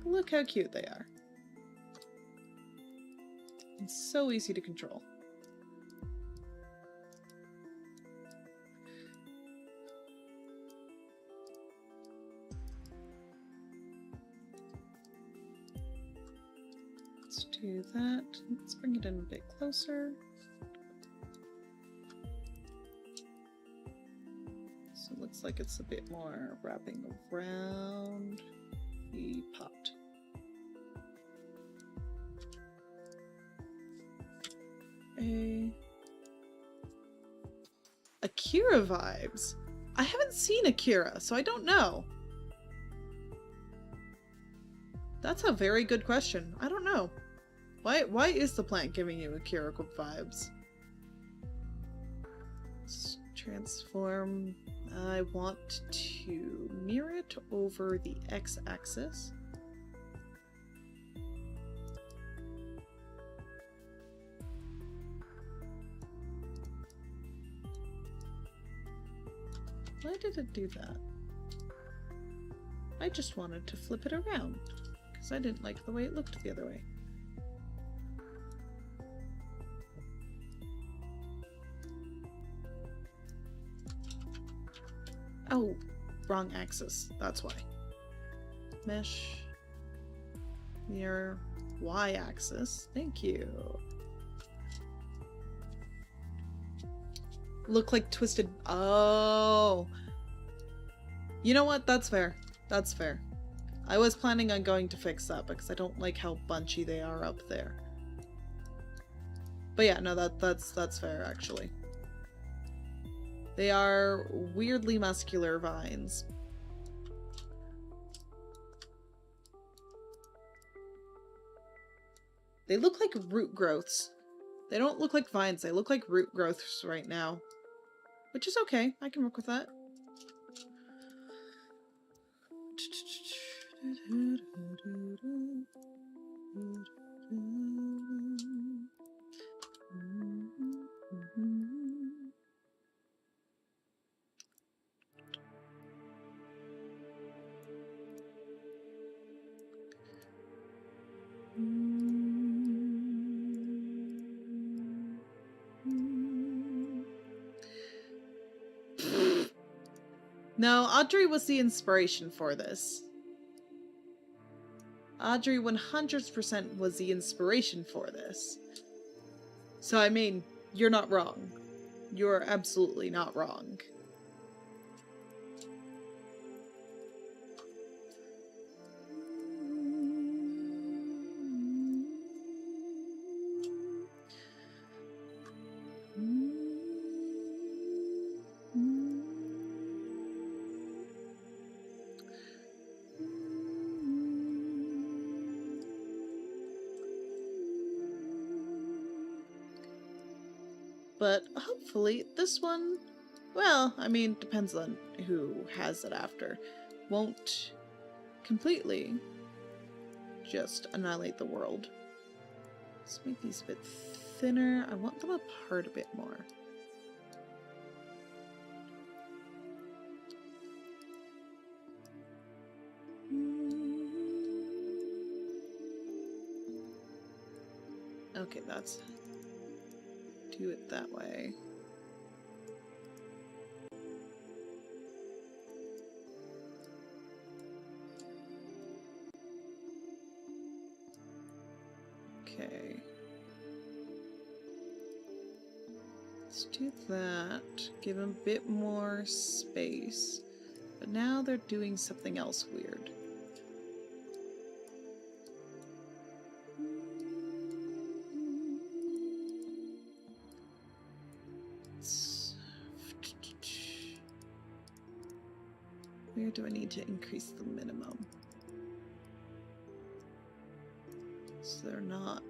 Look how cute they are. It's so easy to control. Let's do that. Let's bring it in a bit closer. So it looks like it's a bit more wrapping around the pot. Akira vibes. I haven't seen Akira, so I don't know. That's a very good question. I don't know. Why is the plant giving you Akira vibes? Let's transform. I want to mirror it over the x-axis. Why did it do that? I just wanted to flip it around, because I didn't like the way it looked the other way. Oh, wrong axis. That's why. Mesh. Mirror. Y-axis. Thank you. Look like twisted. Oh. You know what? That's fair. That's fair. I was planning on going to fix that because I don't like how bunchy they are up there. But yeah, no, that's fair actually. They are weirdly muscular vines. They look like root growths. They don't look like vines. They look like root growths right now. Which is okay. I can work with that. No, Audrey was the inspiration for this. Audrey 100% was the inspiration for this. So, I mean, you're not wrong. You're absolutely not wrong. But hopefully this one, well, I mean, depends on who has it after, won't completely just annihilate the world. Let's make these a bit thinner. I want them apart a bit more. Okay, that's... do it that way. Okay. Let's do that. Give them a bit more space. But now they're doing something else weird. Where do I need to increase the minimum? So they're not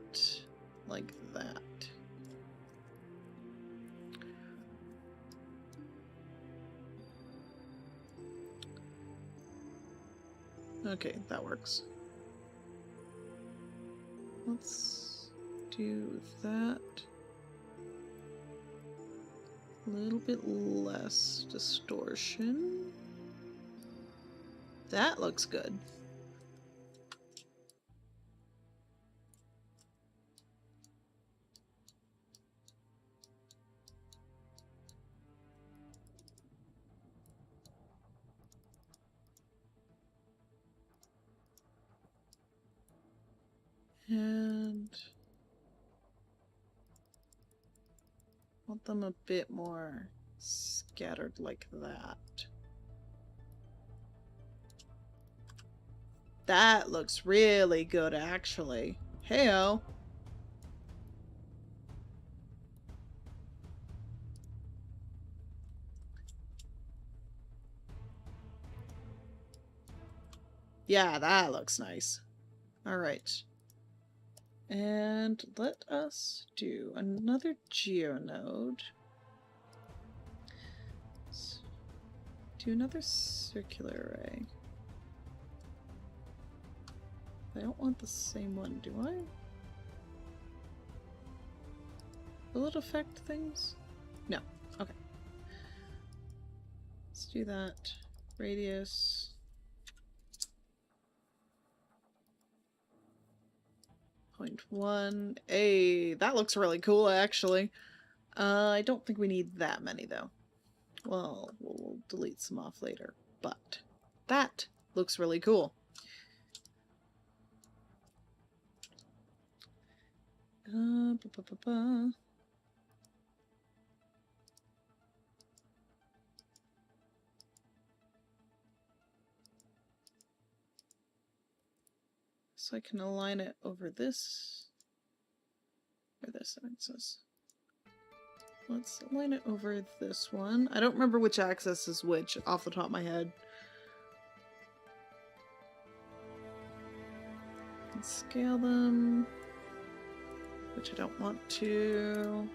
like that. Okay, that works. Let's do that. A little bit less distortion. That looks good. And want them a bit more scattered like that. That looks really good, actually. Heyo. Yeah, that looks nice. Alright. And let us do another geonode. Let's do another circular array. I don't want the same one, do I? Will it affect things? No. Okay. Let's do that. Radius. 0.1. Hey, that looks really cool, actually. I don't think we need that many, though. Well, we'll delete some off later. But that looks really cool. So I can align it over this, or this axis. Let's align it over this one. I don't remember which axis is which off the top of my head. Let's scale them. which I don't want to.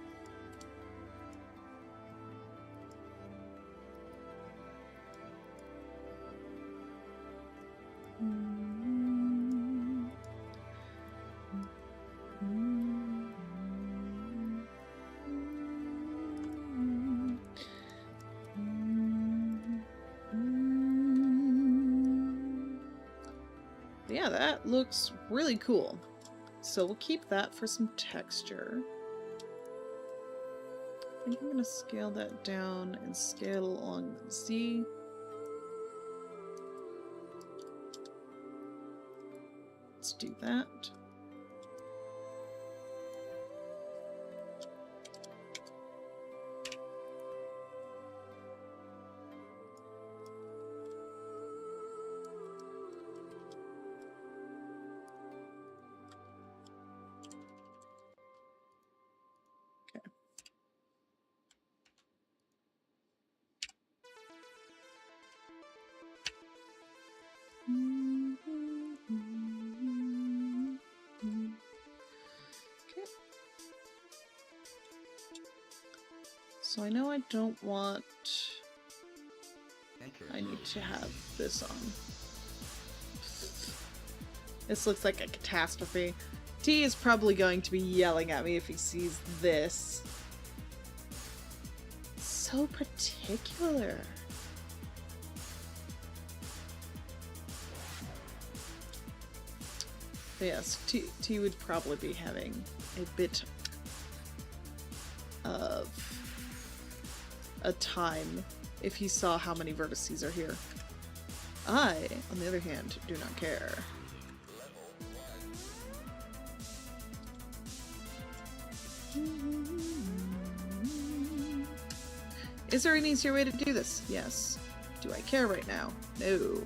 Yeah, that looks really cool. So we'll keep that for some texture. I think I'm gonna scale that down and scale along the Z. Let's do that. So I know I don't want... I need to have this on. This looks like a catastrophe. T is probably going to be yelling at me if he sees this. So particular. But yes, T would probably be having a bit of a time if he saw how many vertices are here. I, on the other hand, do not care. Is there an easier way to do this? Yes. Do I care right now? No.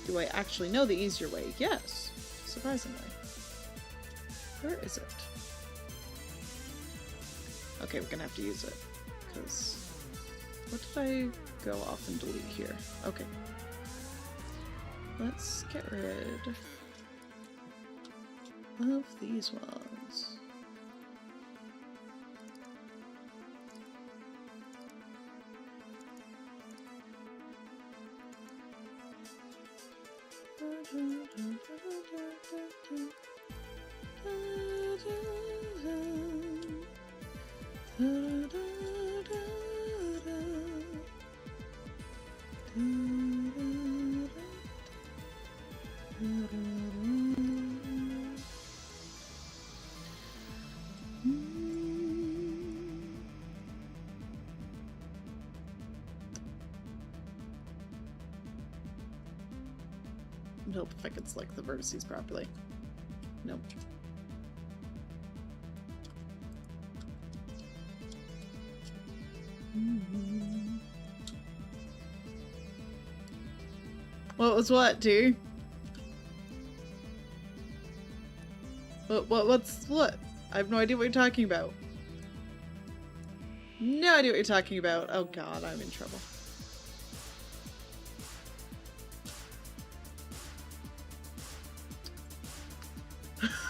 Do I actually know the easier way? Yes. Surprisingly. Where is it? Okay, we're gonna have to use it. Because... what did I go off and delete here? Okay. Let's get rid of these ones. Nope, if I could select the vertices properly. Nope. What was what, dude? What's what? I have no idea what you're talking about. No idea what you're talking about. Oh god, I'm in trouble.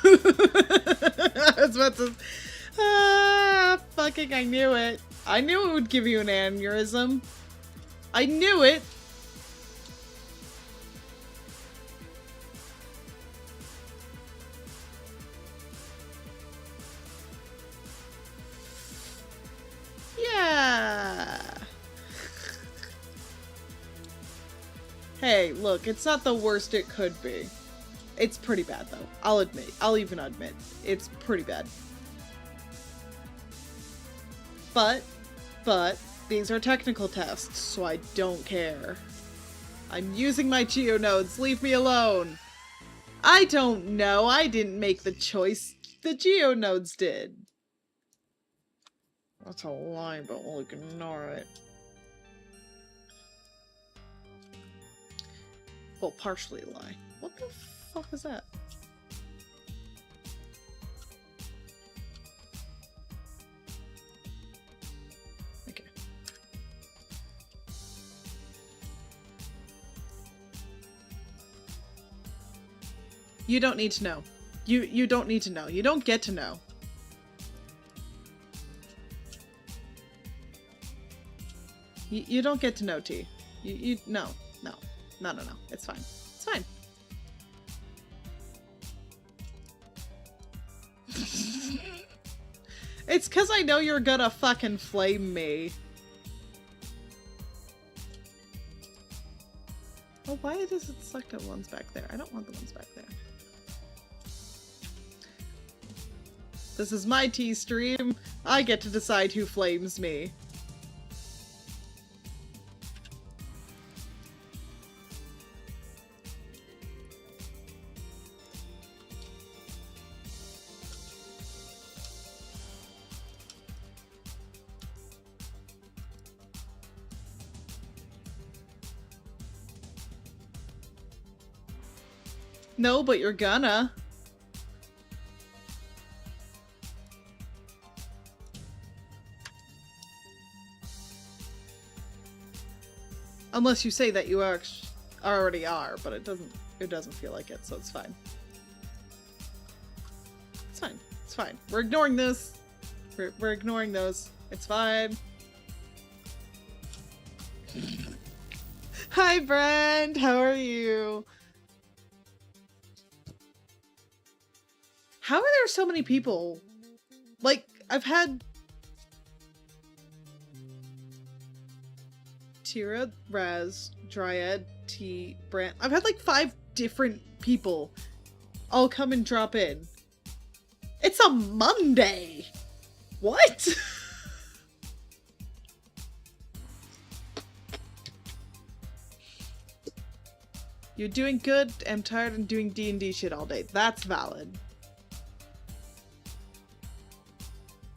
I was about to... fucking I knew it. I knew it would give you an aneurysm. I knew it! Yeah! Hey, look, it's not the worst it could be. It's pretty bad, though. I'll even admit. It's pretty bad. But, these are technical tests, so I don't care. I'm using my geonodes, leave me alone! I don't know, I didn't make the choice. The geonodes did. That's a lie, but we'll ignore it. Well, partially a lie. What the fuck was that? Okay. You don't need to know. You don't need to know. You don't get to know. You don't get to know, T. No. It's fine. It's fine. It's cause I know you're gonna fucking flame me. Oh, why does it select the ones back there? I don't want the ones back there. This is my tea stream. I get to decide who flames me. No, but you're gonna. Unless you say that you already are, but it doesn't feel like it, so it's fine. It's fine. It's fine. We're ignoring this. We're ignoring those. It's fine. Hi, Brand. How are you? How are there so many people? Like, I've had Tira, Raz, Dryad, T, Brand. I've had like 5 different people all come and drop in. It's a Monday! What? You're doing good. I'm tired of doing D&D shit all day. That's valid.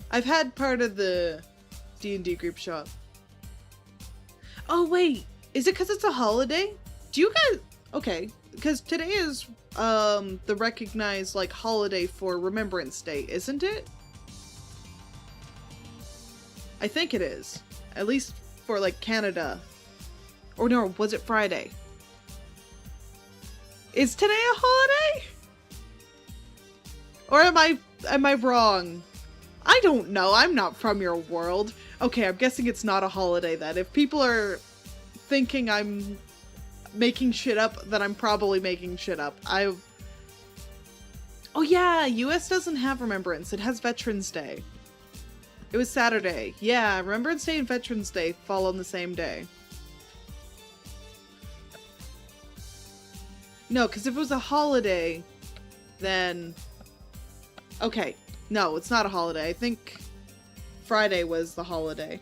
I've had part of the D&D group show up. Oh wait, is it because it's a holiday? Do you guys... Okay, because today is the recognized like holiday for Remembrance Day, isn't it? I think it is. At least for like Canada. Or no, was it Friday? Is today a holiday? Or am I wrong? I don't know. I'm not from your world. Okay, I'm guessing it's not a holiday then. If people are thinking I'm making shit up, then I'm probably making shit up. Oh yeah, US doesn't have Remembrance. It has Veterans Day. It was Saturday. Yeah, Remembrance Day and Veterans Day fall on the same day. No, because if it was a holiday, then... Okay. No, it's not a holiday. I think Friday was the holiday.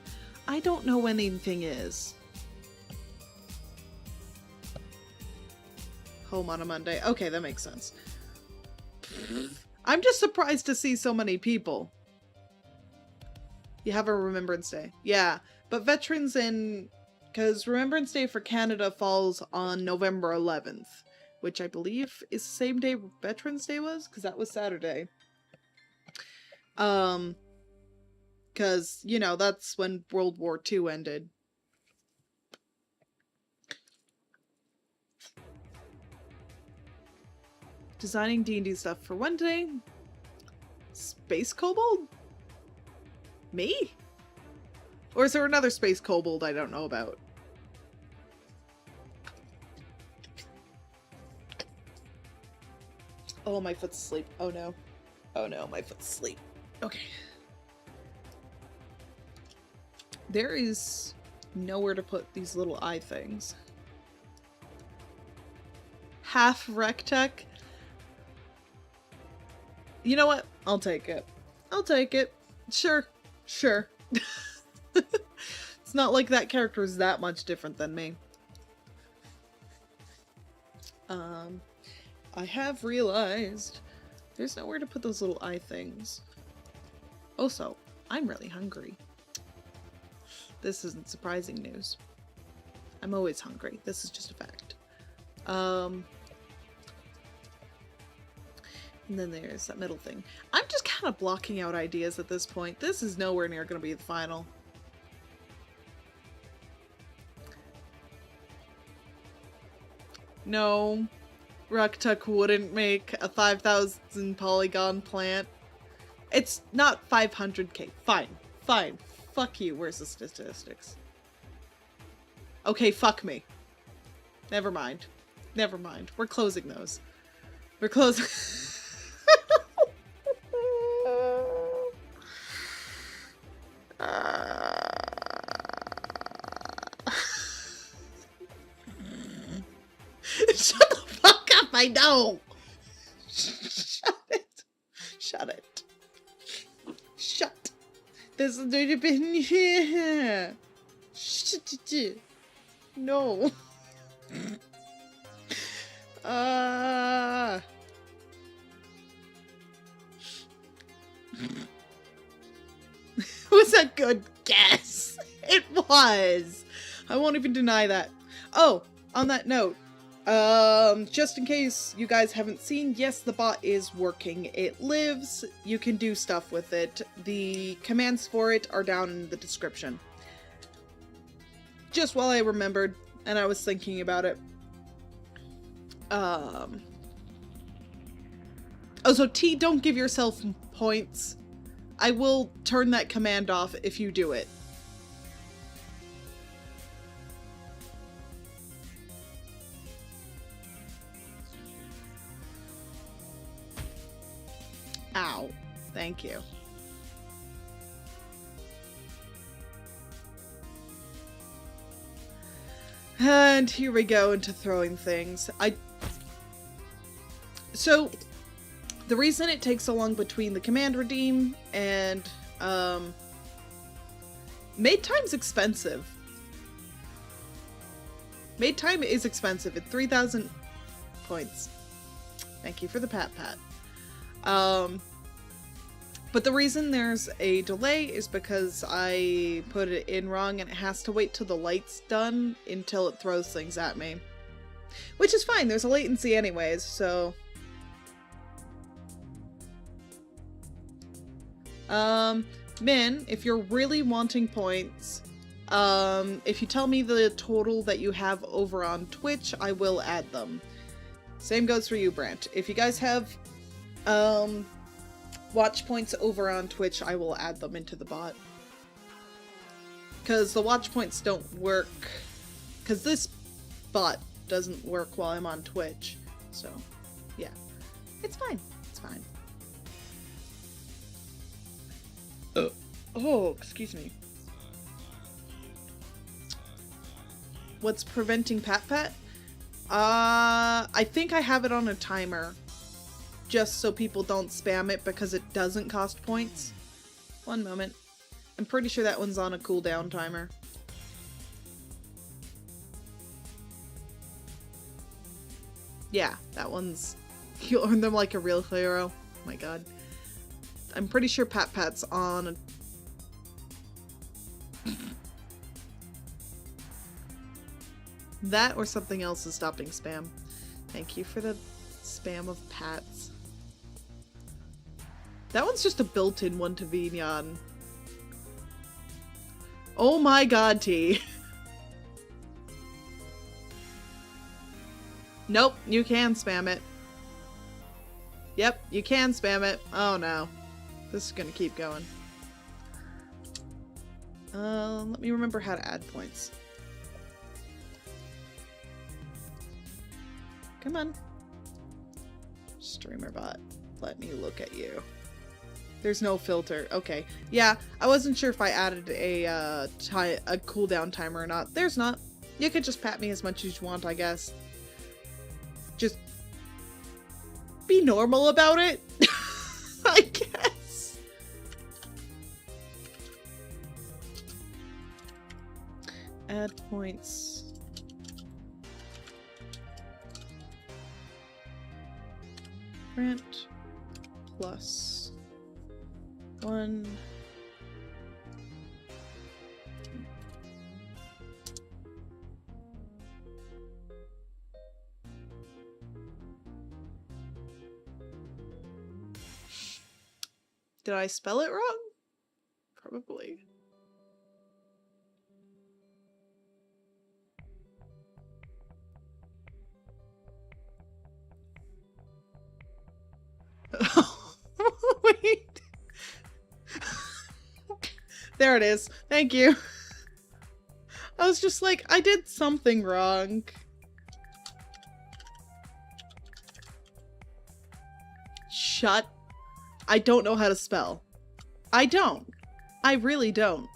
I don't know when anything is. Home on a Monday. Okay, that makes sense. I'm just surprised to see so many people. You have a Remembrance Day. Yeah, but Veterans in... Because Remembrance Day for Canada falls on November 11th, which I believe is the same day Veterans Day was, because that was Saturday. Because, you know, that's when World War II ended. Designing D&D stuff for one day. Space Kobold? Me? Or is there another Space Kobold I don't know about? Oh, my foot's asleep. Oh no. Oh no, my foot's asleep. Okay. There is nowhere to put these little eye things. Half Rectech. You know what? I'll take it. I'll take it. Sure. Sure. It's not like that character is that much different than me. I have realized there's nowhere to put those little eye things. Also, I'm really hungry. This isn't surprising news. I'm always hungry. This is just a fact. And then there's that middle thing. I'm just kind of blocking out ideas at this point. This is nowhere near going to be the final. No. Ruktuk wouldn't make a 5,000 polygon plant. It's not 500k. Fine. Fine. Fuck you. Where's the statistics? Okay, fuck me. Never mind. Never mind. We're closing those. We're closing. Shut the fuck up, I know! Shut it. Shut it. Shut. There's already been here. Shut it. No. It was a good guess. It was. I won't even deny that. Oh, on that note, just in case you guys haven't seen, yes, the bot is working. It lives. You can do stuff with it. The commands for it are down in the description. Just while I remembered, and I was thinking about it. Oh, so T, don't give yourself points. I will turn that command off if you do it. Ow. Thank you. And here we go into throwing things. So, the reason it takes so long between the command redeem and, made time's expensive. Made time is expensive at 3,000 points. Thank you for the pat. But the reason there's a delay is because I put it in wrong and it has to wait till the light's done until it throws things at me. Which is fine, there's a latency anyways, so... Min, if you're really wanting points, if you tell me the total that you have over on Twitch, I will add them. Same goes for you, Brant. If you guys have, watch points over on Twitch, I will add them into the bot. Because the watch points don't work, because this bot doesn't work while I'm on Twitch. So, yeah. It's fine. It's fine. Oh, excuse me. What's preventing pat? I think I have it on a timer. Just so people don't spam it because it doesn't cost points. One moment. I'm pretty sure that one's on a cooldown timer. Yeah, that one's... You'll earn them like a real hero. Oh my god. I'm pretty sure Pat's on a... That or something else is stopping spam. Thank you for the spam of Pats. That one's just a built-in one to Vignon. Oh my god, T. Nope, you can spam it. Yep, you can spam it. Oh no. This is gonna keep going. Let me remember how to add points. Come on. Streamer bot, let me look at you. There's no filter. Okay. Yeah, I wasn't sure if I added a cooldown timer or not. There's not. You could just pat me as much as you want, I guess. Just be normal about it, I guess. Add points. Grant plus 1. Did I spell it wrong? Probably. there it is. Thank you. I was just like, I did something wrong. Shut. I don't know how to spell. I don't. I really don't.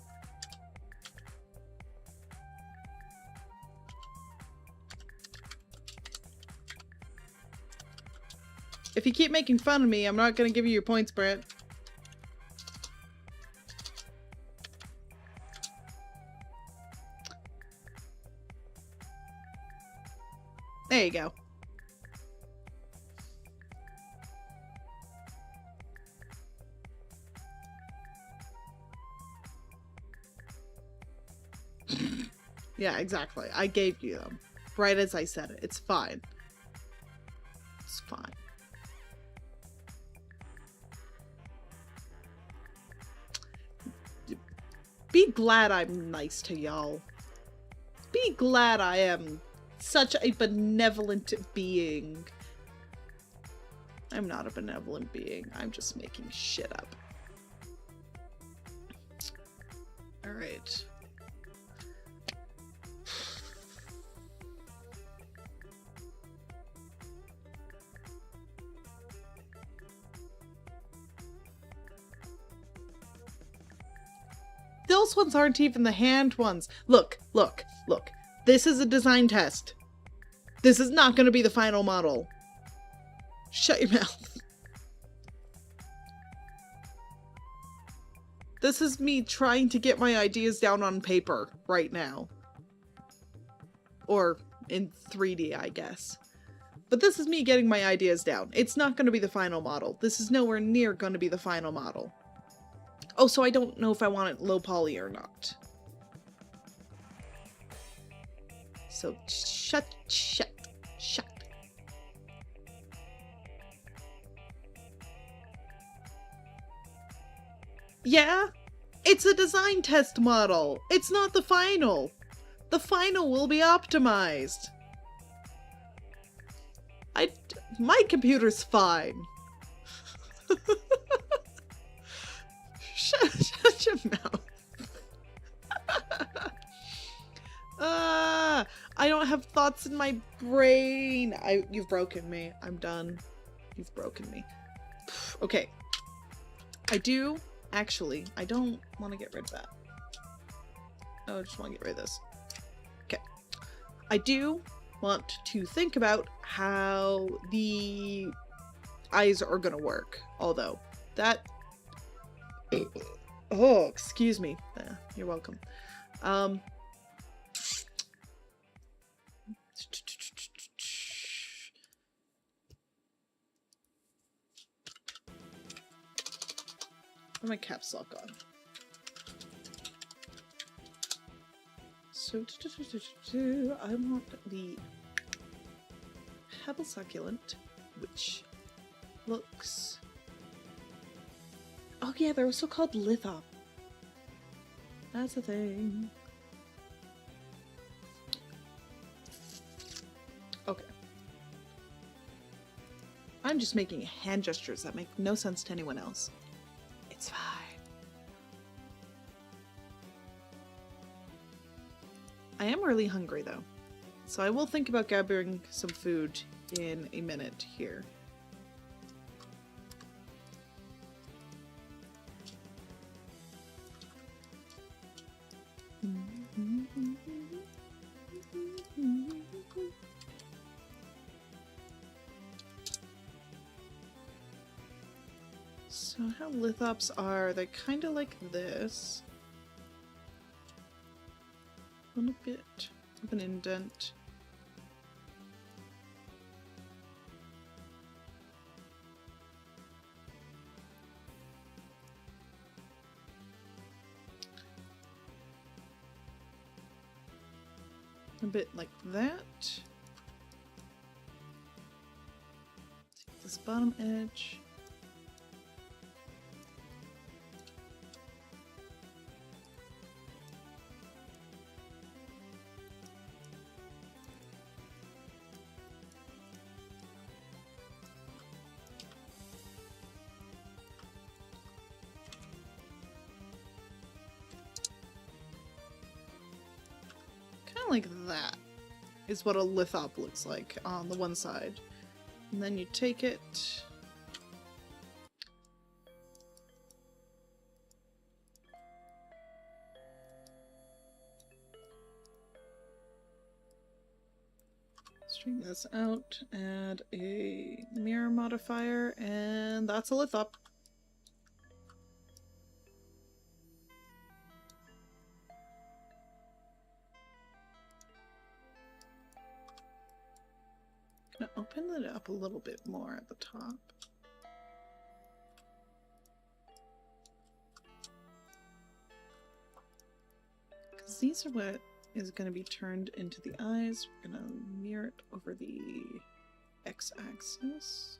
If you keep making fun of me, I'm not gonna give you your points, Brent. There you go. Yeah, exactly. I gave you them. Right as I said it. It's fine. It's fine. Be glad I'm nice to y'all. Be glad I am such a benevolent being. I'm not a benevolent being. I'm just making shit up. Alright. Those ones aren't even the hand ones. Look, look, look. This is a design test. This is not going to be the final model. Shut your mouth. This is me trying to get my ideas down on paper right now. Or in 3D, I guess. But this is me getting my ideas down. It's not going to be the final model. This is nowhere near going to be the final model. Oh, so I don't know if I want it low poly or not. So shut. Yeah, it's a design test model. It's not the final. The final will be optimized. My computer's fine. Shut your mouth. I don't have thoughts in my brain. You've broken me. I'm done. You've broken me. Okay. I don't want to get rid of that. I just want to get rid of this. Okay. I do want to think about how the eyes are gonna work. Although, that... Oh, excuse me. You're welcome. Put my caps lock on. So, I want the pebble succulent, which looks... Oh yeah, they're also called lithop. That's a thing. Okay. I'm just making hand gestures that make no sense to anyone else. It's fine. I am really hungry though, so I will think about gathering some food in a minute here. So how lithops are, they're kind of like this. A little bit of an indent. A bit like that. Take this bottom edge. of like that is what a lithop looks like on the one side. And then you take it. String this out, add a mirror modifier, and that's a lithop. Gonna open it up a little bit more at the top. Because these are what is going to be turned into the eyes. We're going to mirror it over the x-axis.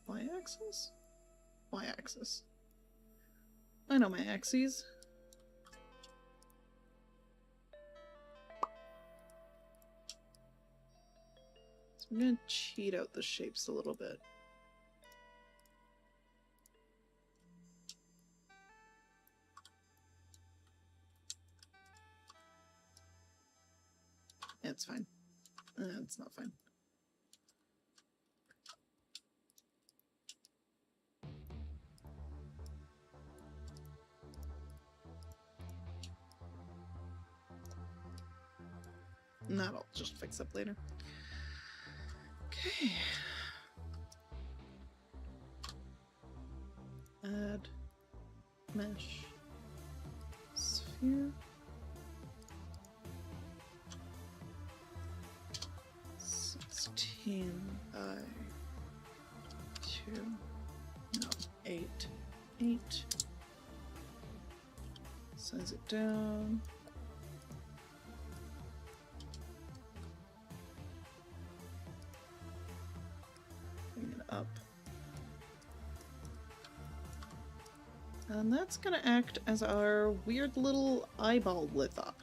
Y-axis? Y-axis. I know my axes. So I'm going to cheat out the shapes a little bit. It's fine. It's not fine. And that'll just fix up later. Okay. Add mesh sphere. 16 by 2. No, 8. 8. Size it down. Bring it up. And that's going to act as our weird little eyeball lithop.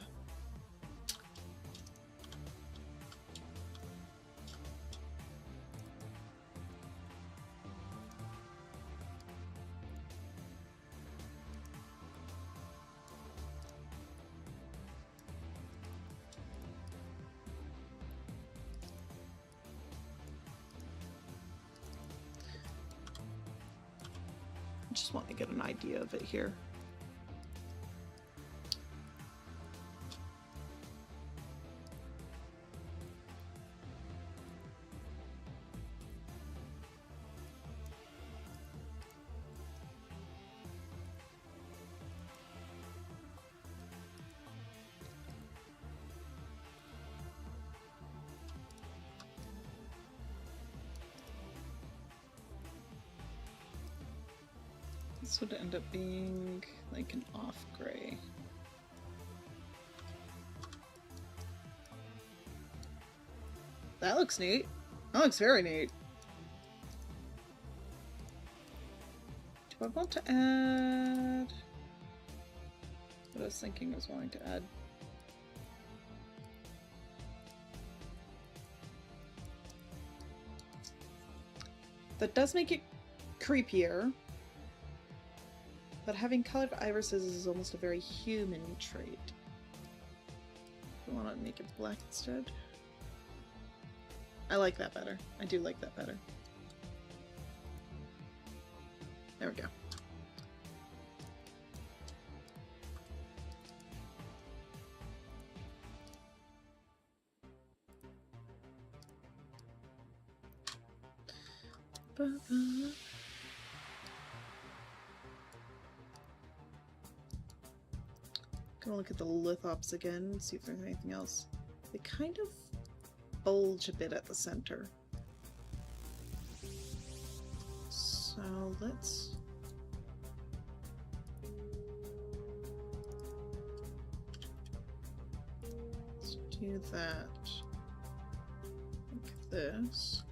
I just want to get an idea of it here. This would end up being like an off gray. That looks neat. That looks very neat. Do I want to add what I was thinking I was wanting to add? That does make it creepier. But having colored irises is almost a very human trait. I want to make it black instead. I like that better. I do like that better. There we go. Ba-ba. Gonna look at the lithops again, see if there's anything else. They kind of bulge a bit at the center. So let's do that. Like this.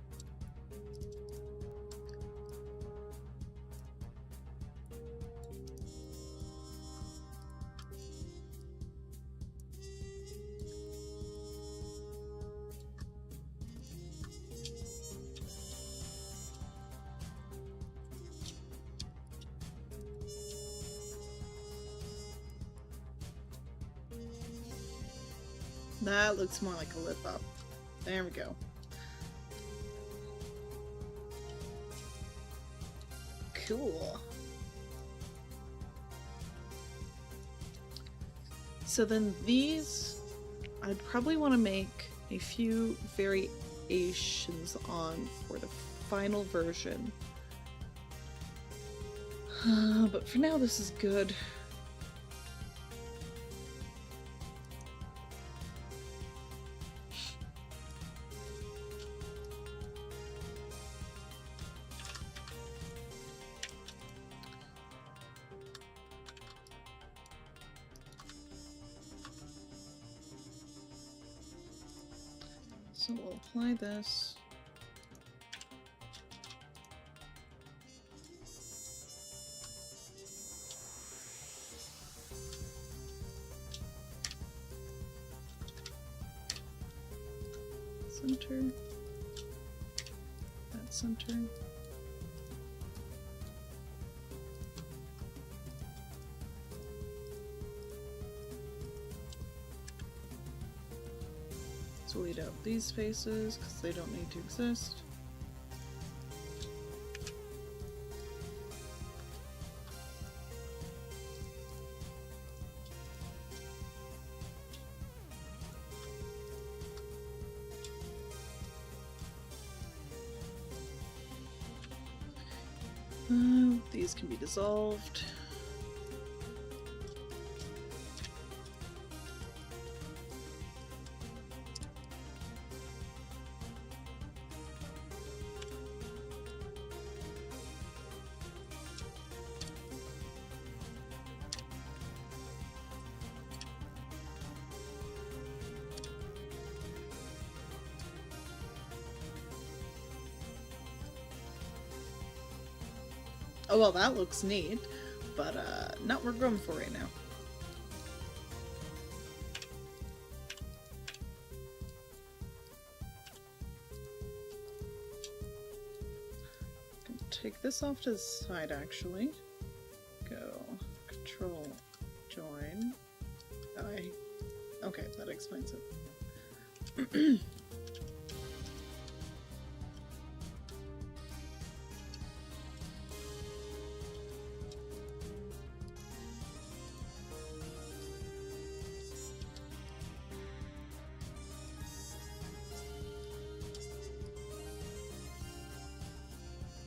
That looks more like a lip up. There we go. Cool. So then these, I'd probably want to make a few variations on for the final version. But for now, this is good. So we'll apply this. Center. That center. Delete out these faces because they don't need to exist. These can be dissolved. Oh, well, that looks neat, but not what we're going for right now. Take this off to the side, actually. Go Control Join. Okay, that explains it.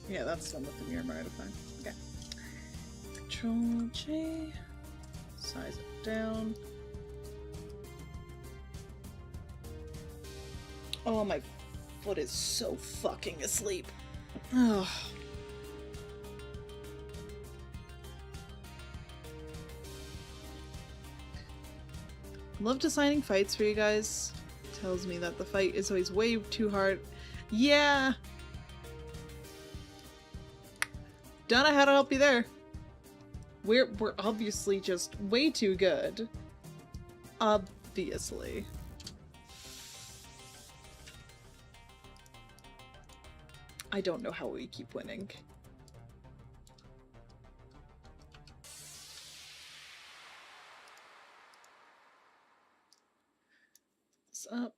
Yeah, that's done with the mirror modify. Okay. Control J. Size it down. Oh, my foot is so fucking asleep. Oh. Love designing fights for you guys. Tells me that the fight is always way too hard. Yeah! Don't know how to help you there. We're obviously just way too good. Obviously. I don't know how we keep winning. This up.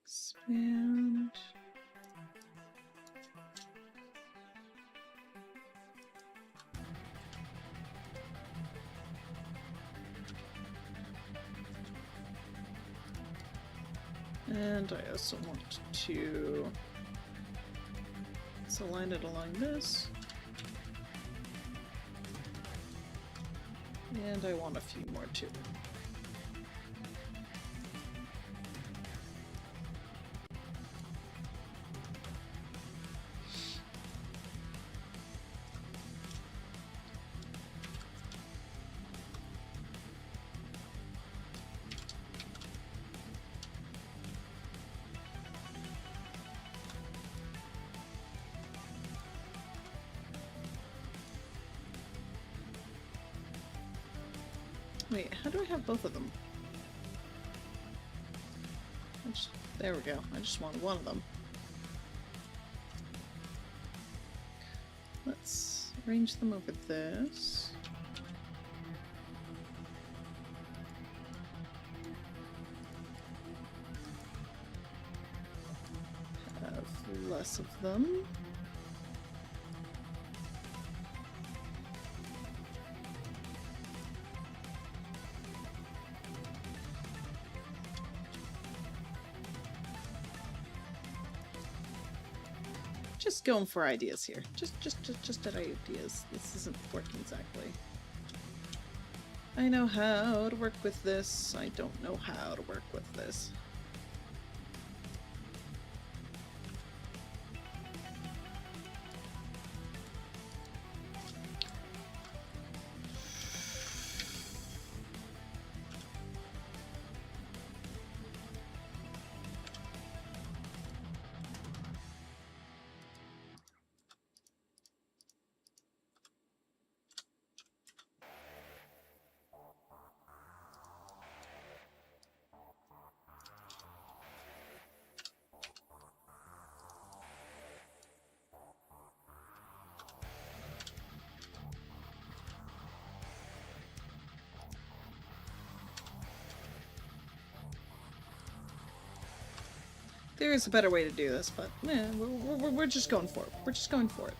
Expand. And I also want to align it along this. And I want a few more too. Wait, how do I have both of them? There we go. I just wanted one of them. Let's arrange them over this. less of them. Just going for ideas here. Just at ideas. This isn't working exactly. I know how to work with this. I don't know how to work with this. There is a better way to do this, but we're just going for it. We're just going for it.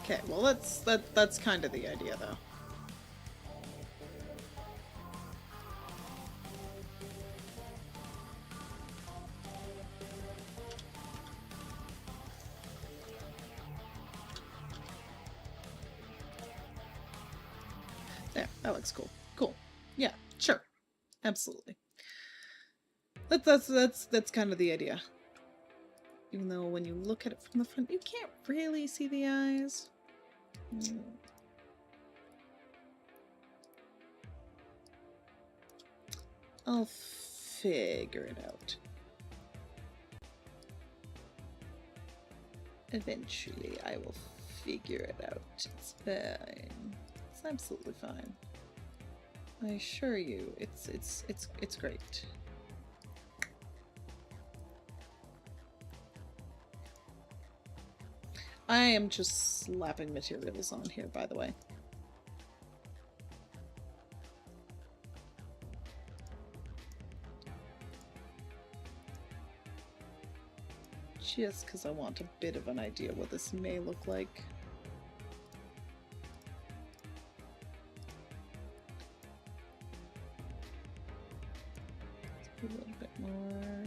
Okay, well that's kind of the idea though. There, that looks cool. Cool. Yeah, sure. Absolutely. That's kind of the idea. Even though when you look at it from the front, you can't really see the eyes. I'll figure it out. Eventually, I will figure it out. It's fine. It's absolutely fine. I assure you, it's great. I am just slapping materials on here, by the way. Just because I want a bit of an idea what this may look like. Let's put a little bit more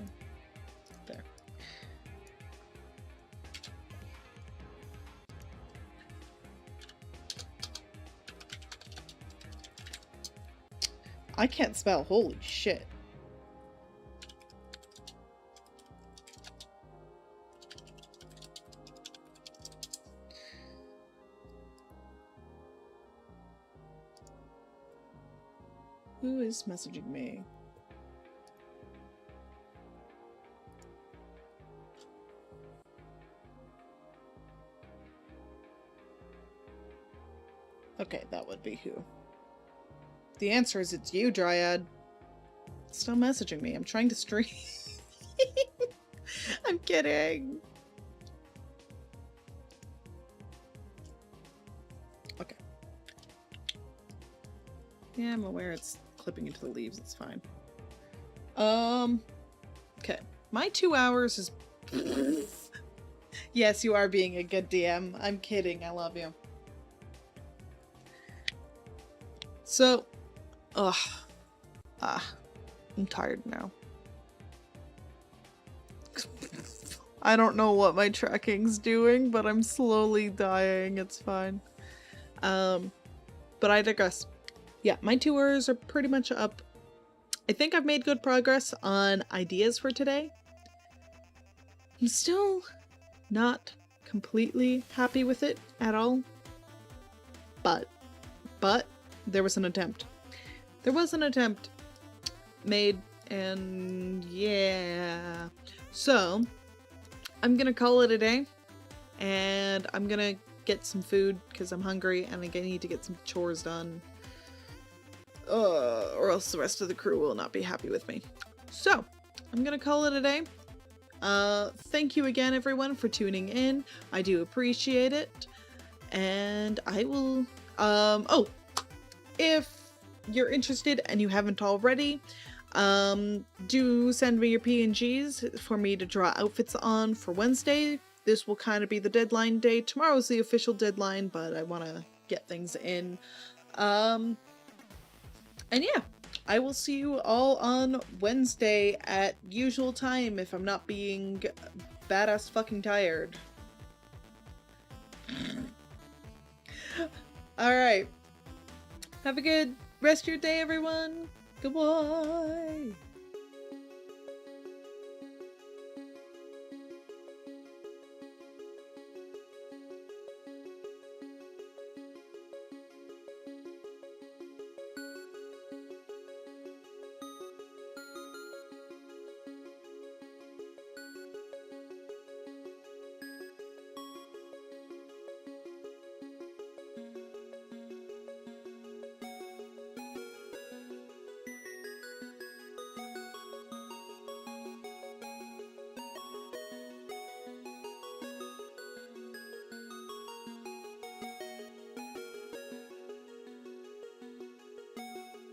there. I can't spell, holy shit. Who is messaging me? Okay, that would be who. The answer is it's you, Dryad. Stop messaging me. I'm trying to stream. I'm kidding. Okay. Yeah, I'm aware it's clipping into the leaves. It's fine. Okay. My 2 hours is... Yes, you are being a good DM. I'm kidding. I love you. So, ugh. I'm tired now. I don't know what my tracking's doing, but I'm slowly dying. It's fine. But I digress. Yeah, my tours are pretty much up. I think I've made good progress on ideas for today. I'm still not completely happy with it at all. But there was an attempt. There was an attempt made, and yeah. So, I'm gonna call it a day, and I'm gonna get some food because I'm hungry and I need to get some chores done. Or else the rest of the crew will not be happy with me. So, I'm gonna call it a day. Thank you again, everyone, for tuning in. I do appreciate it. And I will, oh, if you're interested and you haven't already, do send me your PNGs for me to draw outfits on for Wednesday. This will kind of be the deadline day. Tomorrow's the official deadline, but I want to get things in. And yeah, I will see you all on Wednesday at usual time if I'm not being badass fucking tired. Alright. Have a good rest of your day, everyone. Goodbye.